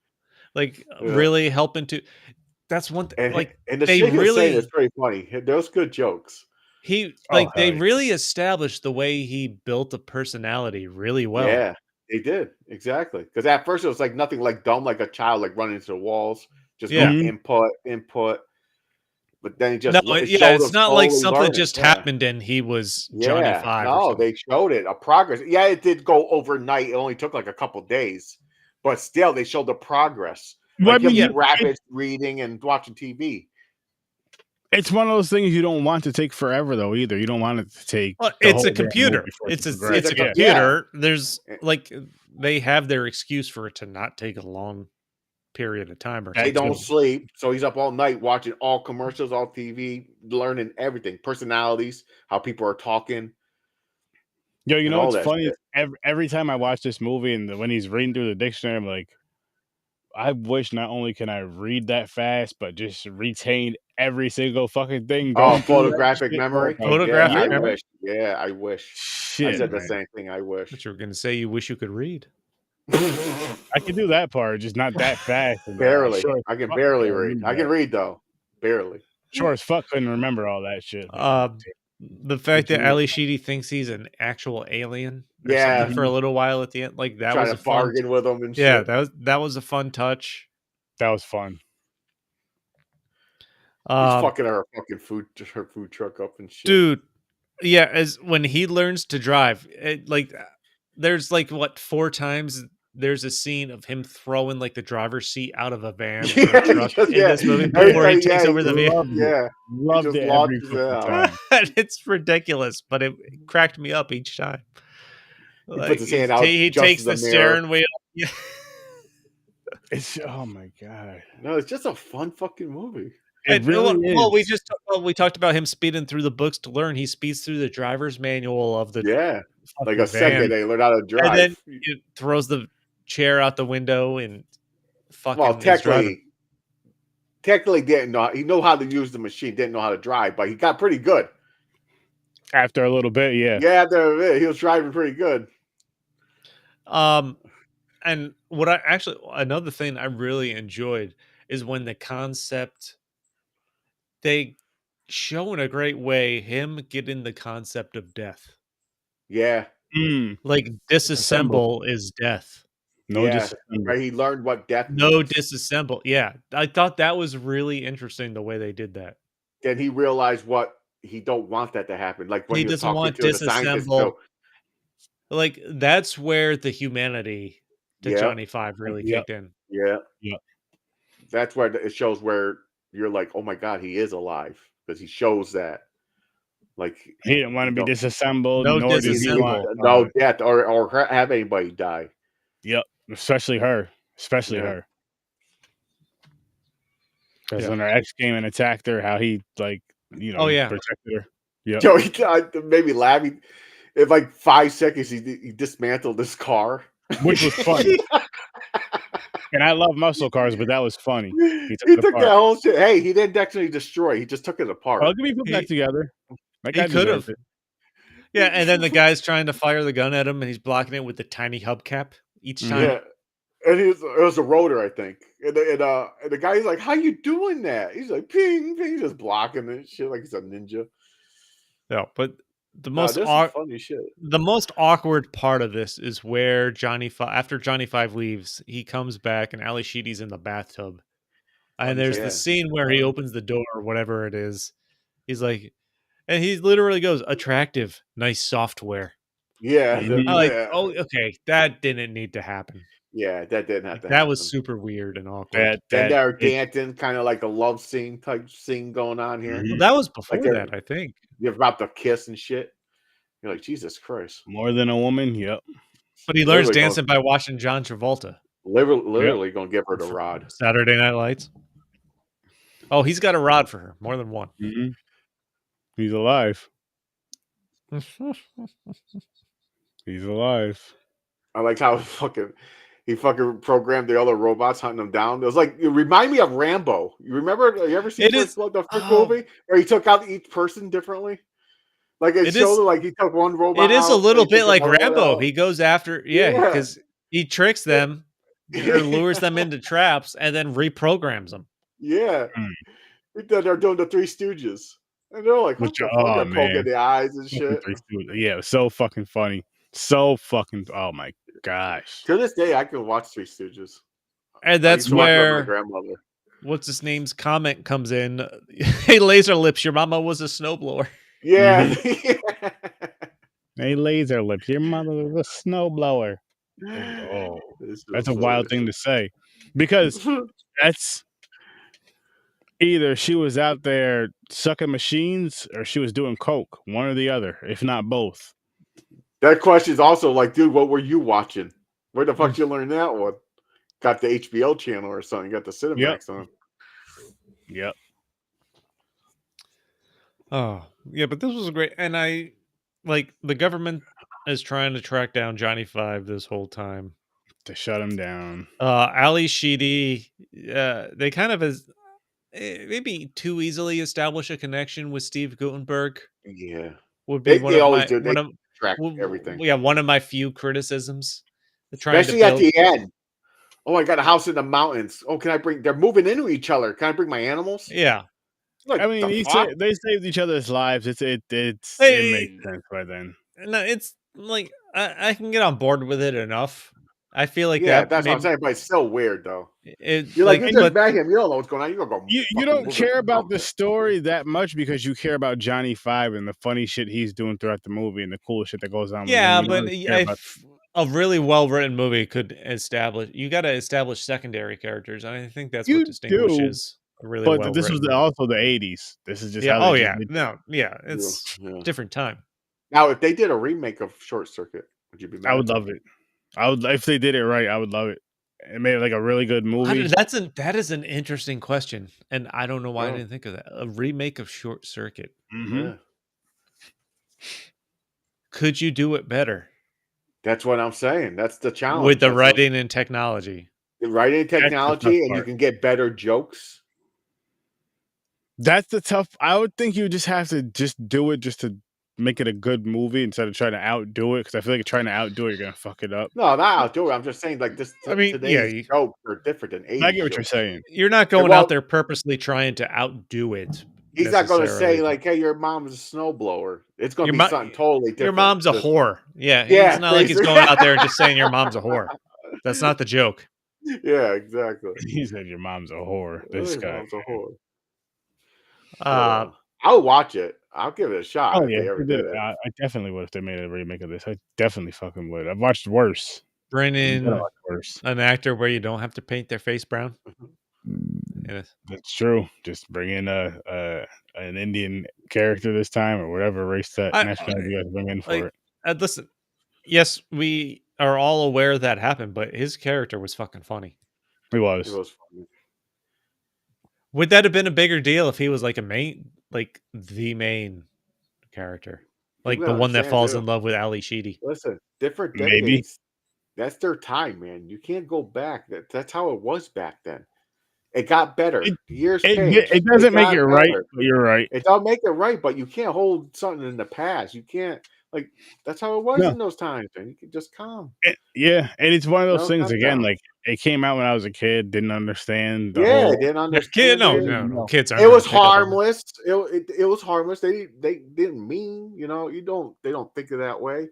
really helping to. That's one thing. And the shit really saying is pretty funny. Those good jokes. They really established the way he built a personality really well. Yeah, they did exactly. Because at first it was like nothing, like dumb, like a child, like running into the walls, just input. But then it's not like something just happened and he was Johnny Five. No, they showed it a progress. Yeah, it did go overnight. It only took like a couple days, but still they showed the progress. Rapid reading and watching TV. It's one of those things you don't want to take forever, though. Either you don't want it to take. Well, it's a computer. It's a computer. Yeah. There's they have their excuse for it to not take a long period of time. They don't sleep, so he's up all night watching all commercials, all TV, learning everything, personalities, how people are talking. Yo, you know what's funny? Every time I watch this movie and when he's reading through the dictionary, I'm like, I wish not only can I read that fast, but just retain every single fucking thing. Photographic memory. Photographic memory. I wish. Shit, I said the same thing. I wish. But you were going to say you wish you could read. I can do that part, just not that fast. Barely. I can barely read. I can read though. Barely. Sure as fuck couldn't remember all that shit. The fact that Ali Sheedy thinks he's an actual alien, for a little while at the end, like that was a bargain with him and shit. Yeah, that was a fun touch. That was fun. He's fucking her food truck up and shit, dude. Yeah, as when he learns to drive, there's 4 times there's a scene of him throwing the driver's seat out of a van or a truck in this movie before he takes over the vehicle. Loved it every time. It's ridiculous, but it cracked me up each time. He puts his hand out. He takes the steering wheel. It's oh my god. No, it's just a fun fucking movie. It really Well, is. we talked about him speeding through the books to learn. He speeds through the driver's manual of the Yeah, like a fucking second van, they learn how to and then drive. it throws the chair out the window and Well, fucking is driving. technically didn't know. He knew how to use the machine, didn't know how to drive, but he got pretty good. After a little bit, yeah. Yeah, after a bit, he was driving pretty good. And what I actually another thing I really enjoyed is when the concept they show in a great way him getting the concept of death. Yeah, Like Disassemble. disassemble is death. No yeah. disassemble. Right, he learned what death No means. disassemble. Yeah. I thought that was really interesting the way they did that. Then he realized what he don't want that to happen. Like when He he was doesn't talking want to the scientist. So, disassemble. Like that's where the humanity to yeah, Johnny Five really Yep. kicked in. yeah. Yep. That's where it shows where you're like, oh my god, he is alive because he shows that. Like He didn't want to be don't- disassembled, No nor did he want disassemble. no death or have anybody die. Yep. Especially her. Especially Yeah. her. Because Yeah. when her ex came and attacked her, how he Oh, yeah. protected her. Yep. Joe, he made me laugh. In like 5 seconds, he dismantled this car, Which was funny. And I love muscle cars, but that was funny. He took it took apart. that whole shit. Hey, he didn't actually destroy. He just took it apart. Oh, it can be put back He- together. That he guy could deserved have. it. Yeah, and then the guy's trying to fire the gun at him and he's blocking it with the tiny hubcap each time. Yeah, and it was a rotor, I think. And the guy's like, "How you doing that?" He's like, "Ping, ping," just blocking it, shit like he's a ninja. No, but the No, most this is funny shit. the most awkward part of this is where after Johnny Five leaves, he comes back and Ali Sheedy's in the bathtub. And there's Yeah. the scene where he opens the door or whatever it is. He's like, and he literally goes, "Attractive, nice software." Yeah, Mhm. I'm like, yeah, oh, okay, that didn't need to happen. yeah, that didn't have to That happen. was super weird and awkward. Then they're dancing, kind of like a love scene type scene going on here. Mhm. Well, that was before Like that, I think. You're about to kiss and shit. You're like, Jesus Christ. More than a woman. Yep. But he learns Literally dancing by watching John Travolta. Literally gonna give her the rod. Saturday Night Lights. Oh, he's got a rod for her, more than one. Mm-hmm. He's alive. He's alive. I like how he fucking programmed the other robots hunting them down. It was like it reminded me of Rambo. You remember? You ever seen the first movie where he took out each person differently? Like it showed like he took one robot. It is a little bit like another one Rambo. out. He goes after because he tricks them or lures them into traps and then reprograms them. Yeah. They're doing the Three Stooges. And they're like, what the fuck? They're poking the eyes and shit. Yeah, it was so fucking funny. So fucking, oh my gosh. To this day, I can watch Three Stooges. And I used that's to watch it with my where grandmother. what's his name's comment comes in. Hey, Laser Lips, your mama was a snowblower. Yeah. Hey, Laser Lips, your mother was a snowblower. Oh, that's a wild thing to say. Because that's either she was out there sucking machines or she was doing coke. One or the other, if not both. That question is also like, dude, what were you watching? Where the fuck did you learn that one? Got the HBO channel or something. Got the Cinemax on. Yep. Oh, yeah, but this was great. And I like the government is trying to track down Johnny Five this whole time. To shut him down. Ali Sheedy, they kind of maybe too easily establish a connection with Steve Guttenberg. Yeah. Would be They always do. They track everything. Yeah, one of my few criticisms. Especially at the end. Oh, I got a house in the mountains. Oh, can I bring? They're moving into each other. Can I bring my animals? Yeah. Like, I mean, they saved each other's lives. It makes sense by then. No, it's like I can get on board with it enough. I feel like that's what I'm saying, but it's still weird though. You're like, you just met him. You don't know what's going on. You're gonna go. You don't care about the story that much because you care about Johnny Five and the funny shit he's doing throughout the movie and the cool shit that goes on. Yeah, but a really well written movie could establish. You got to establish secondary characters, and I think that's what distinguishes a really well. But this was also the '80s. This is just how. It's different time. Now, if they did a remake of Short Circuit, would you be mad? I would love it. I would if they did it right. I would love it. It made like a really good movie. That is an interesting question, and I don't know why I Yeah. didn't think of that. A remake of Short Circuit. Yeah. Could you do it better That's what I'm saying. That's the with challenge. the That's the writing and technology? writing That's the tough technology, and you part. can get better jokes. That's the tough. I would think you just have to just do it just to make it a good movie instead of trying to outdo it. Because I feel like trying to outdo it, you're gonna fuck it up. No, not outdo it. I'm just saying, like this I mean, yeah, today's jokes are different than I get '80s what you're jokes. saying. you're not And going out well, there purposely trying to outdo it he's not going to necessarily, say but like, "Hey, your mom's a snowblower." It's going to be something totally your different. mom's a Just whore. Yeah, it's yeah, not like he's basically. going out there and just saying your mom's a whore. That's not the joke. Yeah, exactly. He said your mom's a whore. This Your guy. mom's a whore. But Uh, I'll watch it. I'll give it a shot Oh if yeah, they if ever they did did it, it. I definitely would if they made a remake of this. I definitely fucking would. I've watched worse. I'm gonna bringing watch worse. an actor where you don't have to paint their face brown. Yes. That's true. Just bring in a an Indian character this time, or whatever race that I nationality you guys bring in for like it. listen. Yes, we are all aware that happened, but his character was fucking funny. He It was. was funny. Would that have been a bigger deal if he was like the main character, People like the gotta one that understand falls too. in love with Ali Sheedy? Listen, different Maybe decades. That's their time, man. You can't go back. That's how it was back then. It got better. it Years it changed. It doesn't make got it right, better. but you're right. It don't make it right, but you can't hold something in the past. You can't like that's how it was No. in those times, man. You can just calm. Yeah, and it's one of those No, things calm again. down. Like it came out when I was a kid, didn't understand the Yeah, I whole. didn't Yeah, kid, understand no, it. no, no, No. kids aren't It going was to pick up on that. harmless. It was harmless. They didn't mean, they don't think of that way.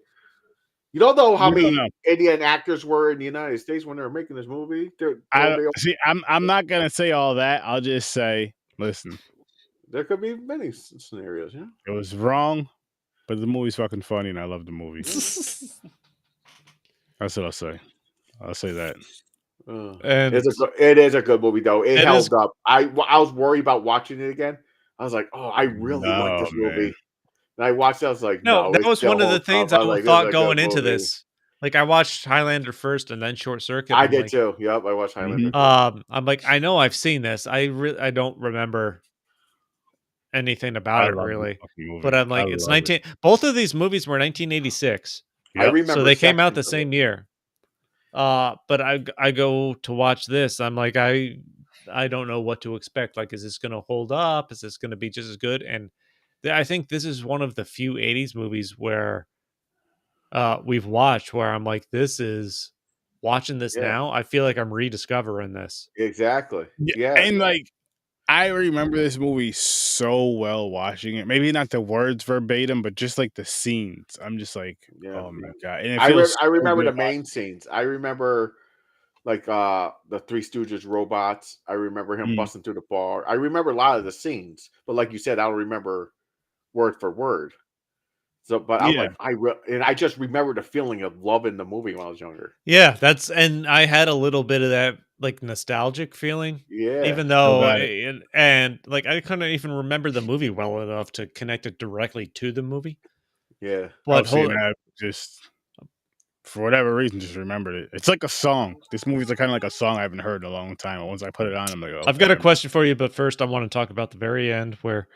You don't know how No, many no. Indian actors were in the United States when they were making this movie. I see. I'm not gonna say all that. I'll just say, listen, There could be many scenarios, yeah. it was wrong, but the movie's fucking funny, and I love the movie. Yeah. That's what I'll say. I'll say that. And It is a good movie though. It it is. held up. I was worried about watching it again. I was like, oh, I really like No, this man. movie. And I watched it. I was like, No, no, that it was still one of the holds up. things I I was like, this is thought a good going into movie. this. Like I watched Highlander first and then Short Circuit. I I'm did like, too. Yep, I watched Highlander Mhm. first. I'm like, I know I've seen this. I don't remember anything about I it love this really. fucking movie. But I'm I like, it's love it. 19. Both of these movies were 1986, I Yep. so remember they came out sections the of it. same year. But I go to watch this. I'm like, I don't know what to expect. Like, is this going to hold up? Is this going to be just as good? And I think this is one of the few 80s movies where we've watched where I'm like, this is watching this Yeah, now. I feel like I'm rediscovering this. exactly. Yeah, Yeah, and like I remember this movie so well watching it. Maybe not the words verbatim, but just like the scenes. I'm just like, yeah. oh my god, and it feels I so remember good the main scenes. I remember like the Three Stooges robots. I remember him watching. busting through the bar. I remember a lot of the scenes, but like you said, I don't remember word for word. So, but I'm Yeah, like, and I just remember the feeling of loving the movie when I was younger. Yeah, and I had a little bit of that like nostalgic feeling, Yeah, even still though got it. and like I couldn't even remember the movie well enough to connect it directly to the movie. yeah, I But was seeing that just for whatever reason, just remembered it. It's like a song. This movie's like kind of like a song I haven't heard in a long time. And once I put it on, I'm like, I've got okay. a question for you. But first, I want to talk about the very end where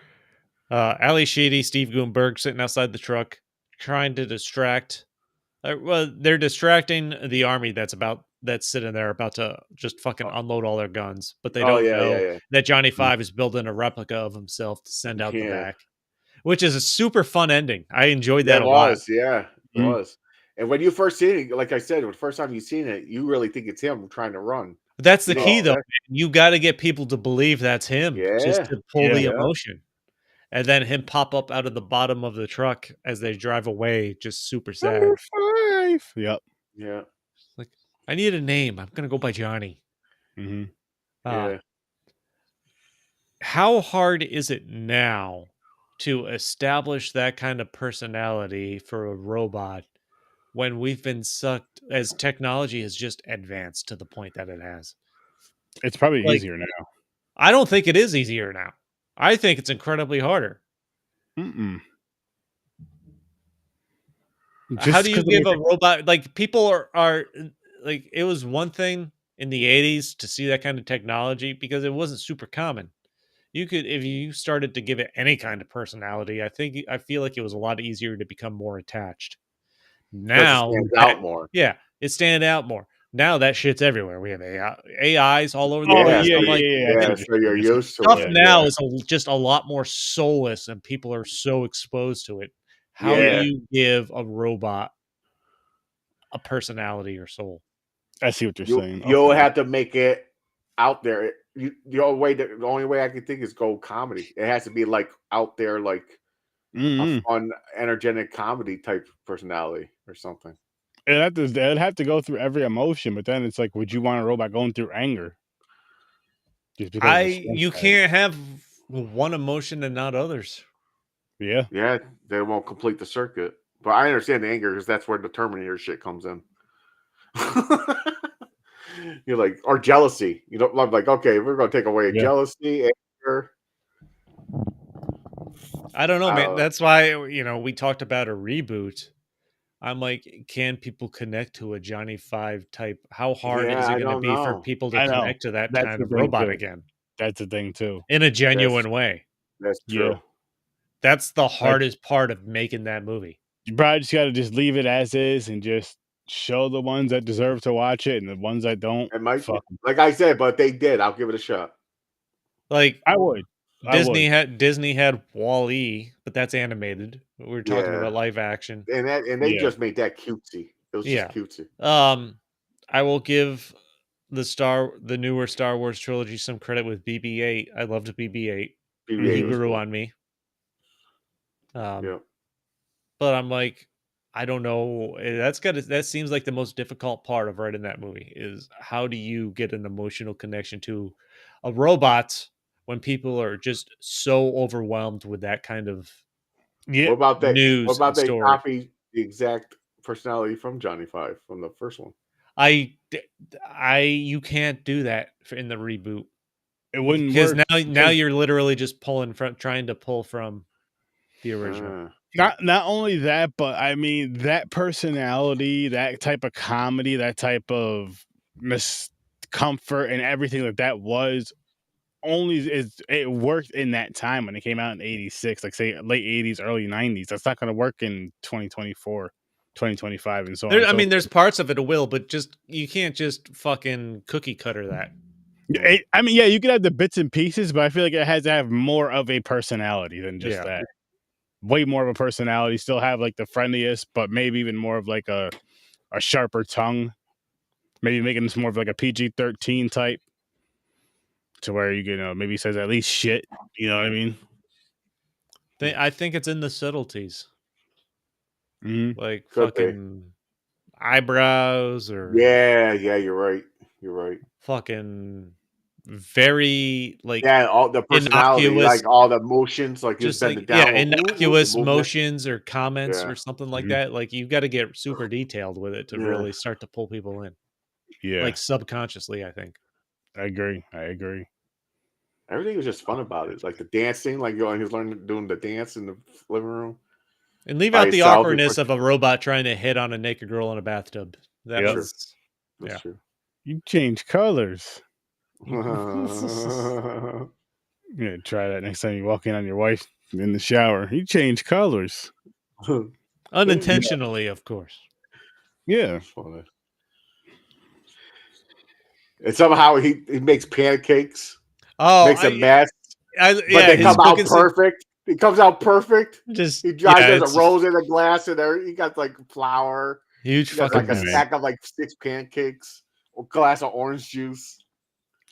Ali Sheedy, Steve Guttenberg sitting outside the truck trying to distract. Well, they're distracting the army that's sitting there about to just fucking unload all their guns, but they oh don't yeah, yeah, know yeah, that Johnny Mm. Five is building a replica of himself to send out the yeah. back, which is a super fun ending. I enjoyed that It a lot. was, yeah, it Mhm. was. And when you first seen it, like I said, the first time you seen it, you really think it's him trying to run. That's You the didn't key, though. expect, You got to get people to believe that's him, just yeah, to pull Yeah. the yeah, emotion, and then him pop up out of the bottom of the truck as they drive away, just super sad. Number 5. Yep. yeah, Like, I need a name. I'm gonna go by Johnny. Hmm. Uh, yeah. how hard is it now to establish that kind of personality for a robot when we've been sucked as technology has just advanced to the point that it has? It's probably Like, easier now. I don't think it is easier now. I think it's incredibly harder. Mm-mm. How Just do because you give a robot like people are like it was one thing in the 80s to see that kind of technology because it wasn't super common. You could, if you started to give it any kind of personality, I feel like it was a lot easier to become more attached. Because it Now, stands out more. yeah, it stand out more. Now that shit's everywhere. We have AIs all over the Oh place. yeah, I'm yeah, like, yeah. I see Yeah, what so you're you're saying. used to stuff it. now Yeah. is just a lot more soulless, and people are so exposed to it. How do Yeah. you give a robot a personality or soul? I see what you're saying. You'll Okay. have to make it out there. The only way I can think is go comedy. It has to be like out there, like a fun, energetic comedy type personality or something. It'd have to go through every emotion, but then it's like, would you want a robot going through anger? Just because the strength You of it. can't have one emotion and not others. Yeah. Yeah, they won't complete the circuit. But I understand the anger because that's where the Terminator shit comes in. You're like, or jealousy. You don't love like, okay, we're gonna take away Yeah. jealousy, anger. I don't know, man. That's why we talked about a reboot. I'm like, can people connect to a Johnny Five type? How hard is Yeah, it I going to don't be for know. people to I know. connect to that That's kind the of thing robot too. again That's the thing too. in a genuine way? That's Yeah. true. That's the hardest part of making that movie. You probably just gotta just leave it as is and just show the ones that deserve to watch it and the ones that don't, It might be. fuck 'em. Like I said, but they did. I'll give it a shot. Like I would. Disney had Wall-E, but that's animated. We're talking Yeah. about live action. And they Yeah. just made that cutesy. It was Yeah. just cutesy. I will give the newer Star Wars trilogy some credit with BB-8. I loved BB-8. He BB-8 was grew cool. on me. Yeah. But I'm like, I don't know. That seems like the most difficult part of writing that movie is how do you get an emotional connection to a robot when people are just so overwhelmed with that kind of Yeah. What about they news and they story. copy the exact personality from Johnny Five from the first one? You can't do that in the reboot It wouldn't because work. now you're literally just trying to pull from the original. Not only that, but I mean that personality, that type of comedy, that type of comfort and everything that was it worked in that time when it came out in 86, like say late 80s, early 90s. That's not gonna work in 2024, 2025, and so on and so There's forth. parts of it will, but you can't just fucking cookie cutter that. I mean, yeah, you could have the bits and pieces, but I feel like it has to have more of a personality than just that. Way more of a personality, still have like the friendliest, but maybe even more of like a sharper tongue. Maybe making this more of like a PG-13 type, to where maybe says at least shit. You know what I mean? I think it's in the subtleties, like Could be. fucking eyebrows or Yeah, you're right. You're right. fucking very like all the personality, innocuous, like all the emotions, like just bend like it down. innocuous The movement. motions or comments Yeah. or something like that. Like you've got to get super detailed with it to really start to pull people in. Yeah, Like subconsciously, I think. I agree. Everything was just fun about it. Like the dancing, like he was learning doing the dance in the living room. And leave By out the himself awkwardness of a robot trying to hit on a naked girl in a bathtub. That Yep. was That's true. You change colors. That's Yeah, try that next time you walk in on your wife in the shower. You change colors. unintentionally, of course. Yeah. funny. And somehow he makes pancakes. Oh, Makes a mess. But yeah, they his come out cooking perfect. It comes out perfect. just He yeah, does a rose in a glass and there. He got like flour. huge He got fucking like a mess. stack of like 6 pancakes, a glass of orange juice.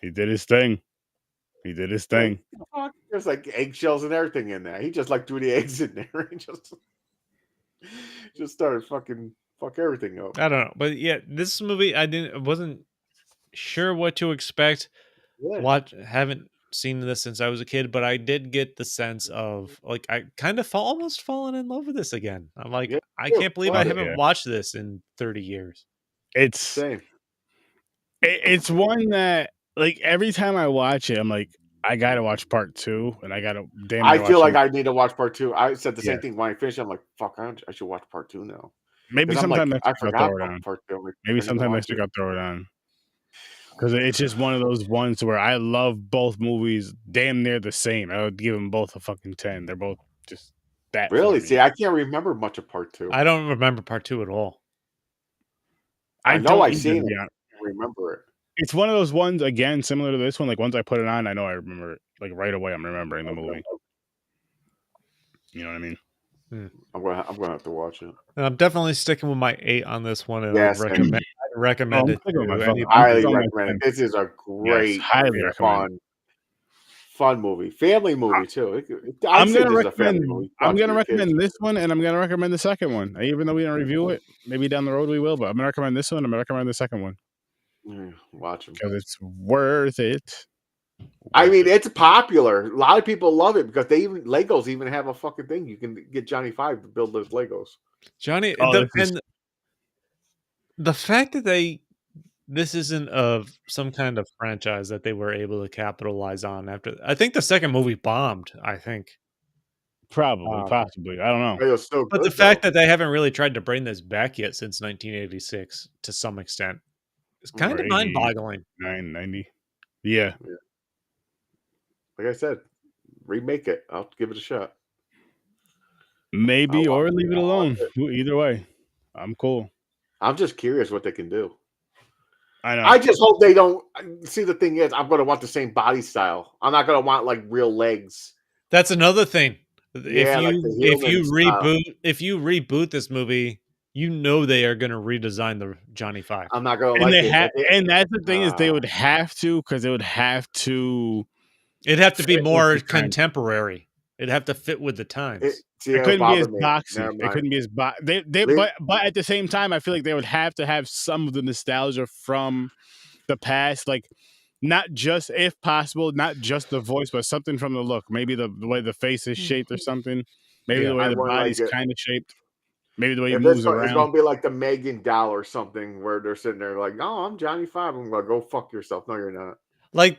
He did his thing. There's like eggshells and everything in there. He just like threw the eggs in there and just started fuck everything up. I don't know, but yeah, this movie wasn't sure what to expect. Yeah. Haven't seen this since I was a kid, but I did get the sense of like I kind of almost fallen in love with this again. I'm like, Yeah, I can't believe I haven't yeah. watched this in 30 years. It's Same. it's one that like every time I watch it, I'm like, I gotta watch part 2, and I gotta I feel like I need to watch part 2. I said the same Yeah. thing when I finished. I'm like, fuck, I should watch part 2 now. Maybe 'Cause I'm sometime like, next I week I'll forgot throw it about on. part 2. I'm like, I Maybe need to sometime watch next week it. I'll throw it on. because it's just one of those ones where I love both movies damn near the same. I would give them both a fucking 10. They're both just that Really? for me. See, I can't remember much of part 2. I don't remember part 2 at all. I know don't I've either, seen to it. be I honest. can't remember it. It's one of those ones, again, similar to this one. Like, once I put it on, I know I remember it. Like, right away, I'm remembering the movie. You know what I mean? I'm gonna have to watch it. And I'm definitely sticking with my 8 on this one, and Yes, I'd recommend it to highly anybody. recommend it. This is a Yes, great, highly recommend. fun movie, family movie too. I'm I'd say gonna this is a family recommend. movie. I'm Watch gonna with your kids. recommend this one, and I'm gonna recommend the second one. Even though we didn't review it, maybe down the road we will. But I'm gonna recommend this one. I'm gonna recommend the second one Watch them because it's worth it. I mean, it's popular. A lot of people love it because Legos even have a fucking thing. You can get Johnny 5 to build those Legos. Johnny, Oh, and the fact that this isn't of some kind of franchise that they were able to capitalize on after. I think the second movie bombed. I think probably, possibly. I don't know. It was so but good, the fact that they haven't really tried to bring this back yet since 1986 to some extent is kind of mind-boggling. 990. Yeah. Like I said, remake it. I'll give it a shot. Maybe or leave it alone. Either way, I'm cool. I'm just curious what they can do. I know. I just hope they don't. See, the thing is, I'm going to want the same body style. I'm not going to want like real legs. That's another thing. Yeah, If you reboot this movie, you know they are going to redesign the Johnny 5. I'm not going to like it. And that's the thing is they would have to, because they would have to. It'd have to be more contemporary. It'd have to fit with the times. It couldn't be as boxy. It couldn't be as but at the same time, I feel like they would have to have some of the nostalgia from the past, like not just, if possible, not just the voice, but something from the look. Maybe the way the face is shaped or something. Maybe the way the body's kind of shaped. Maybe the way he moves around. It's going to be like the Megan doll or something where they're sitting there like, "Oh, I'm Johnny 5." I'm like, "Go fuck yourself." No, you're not. Like,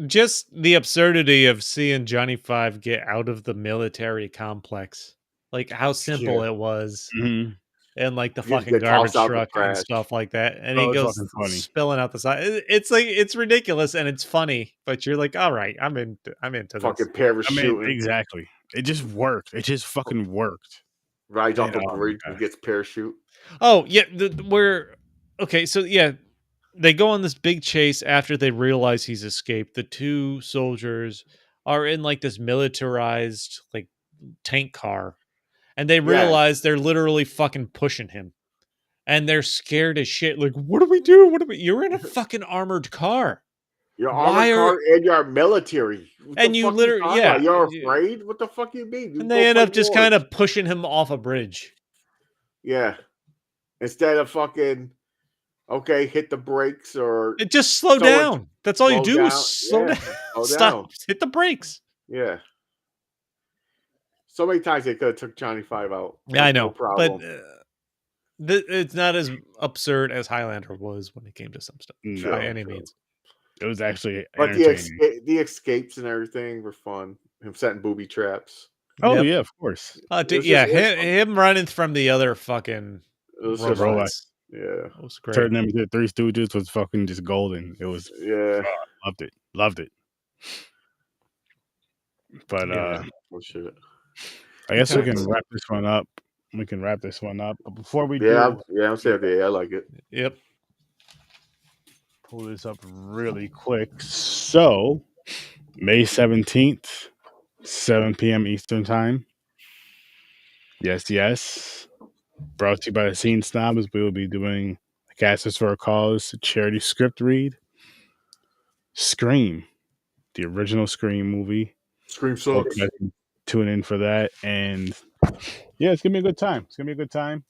just the absurdity of seeing Johnny 5 get out of the military complex. Like, how simple it was. Mm-hmm. And, like, the fucking garbage truck and stuff like that. And he goes spilling out the side. It's like, it's ridiculous and it's funny. But you're like, all right, I'm into this. Fucking parachute. Exactly. It just worked. It just fucking worked. Rides off a bridge and gets parachute. Oh, yeah. Okay, so, yeah. They go on this big chase after they realize he's escaped. The two soldiers are in like this militarized like tank car, and they realize they're literally fucking pushing him, and they're scared as shit. Like, what do we do? You're in a fucking armored car. You're armored car and you're military. And you literally, you're afraid. What the fuck you mean? And they end up just kind of pushing him off a bridge. Yeah, instead of fucking. Okay, hit the brakes or just slow down. That's all you do is slow down. Stop. Hit the brakes. Yeah. So many times they could have took Johnny 5 out. Yeah, I know. No problem. But it's not as absurd as Highlander was when it came to some stuff. By any means. It was actually entertaining. But the escapes and everything were fun. Him setting booby traps. Oh, yeah, of course. Him running from the other fucking robots. Yeah, it was great. Turning them into Three Stooges was fucking just golden. It was loved it. But I guess we can wrap this one up. But before we do, I'm saying I like it. Yep. Pull this up really quick. So, May 17th, 7 p.m. Eastern Time. Yes. Brought to you by the Scene Snobs. We will be doing the Casters for a Cause charity script read. Scream, the original Scream movie. Scream sucks. Tune in for that, and it's gonna be a good time.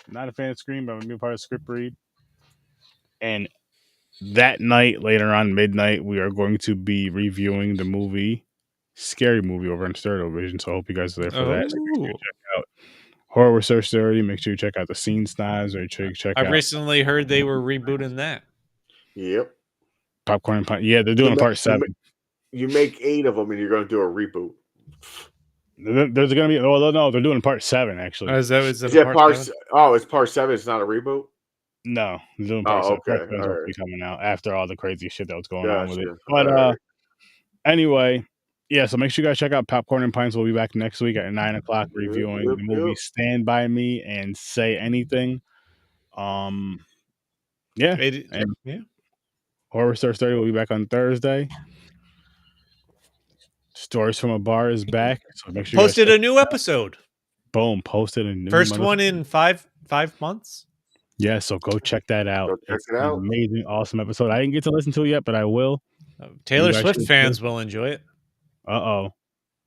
Not a fan of Scream, but I'm gonna be a part of script read. And that night, later on midnight, we are going to be reviewing the movie, Scary Movie, over on Stereo Vision. So I hope you guys are there for that. So check out Horror Research 30. Make sure you check out the Scene Snobs, or check out. I recently heard they were rebooting that. Yep. Popcorn Punch. Yeah, they're doing a part 7. You make 8 of them, and you're going to do a reboot. There's going to be. Oh no, they're doing part 7 actually. Is it part 7? Oh, it's part 7. It's not a reboot. No, Doom Part Oh, 7. Part okay. 7 is All supposed to right. be coming out after all the crazy shit that was going on with it. Gotcha. But All right. anyway, yeah. So make sure you guys check out Popcorn and Pints. We'll be back next week at 9:00 reviewing the movie Stand By Me and Say Anything. Yeah, and Horror Search 30 will be back on Thursday. Stories from a Bar is back. So make sure posted a new episode. Boom, posted a new first one in five months. Yeah, so go check that out. Go check it out. Amazing, awesome episode. I didn't get to listen to it yet, but I will. Taylor Swift fans will enjoy it.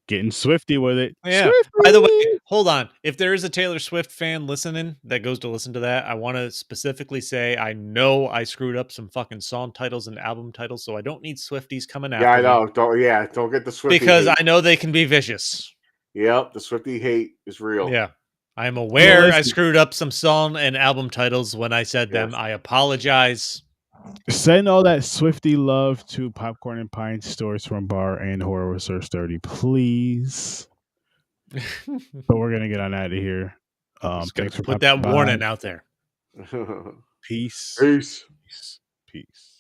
Getting swifty with it. Yeah. Swifty! By the way, hold on. If there is a Taylor Swift fan listening that goes to listen to that, I want to specifically say I know I screwed up some fucking song titles and album titles, so I don't need Swifties coming after me. Yeah, I know. Me. Don't get the Swifty because hate. I know they can be vicious. Yep, the Swifty hate is real. Yeah. I am aware I screwed up some song and album titles when I said them. I apologize. Send all that Swifty love to Popcorn and Pints, Stories from a Bar, and Horror Research 30, please. But we're gonna get on out of here. Thanks for put that warning out there. Peace. Peace. Peace.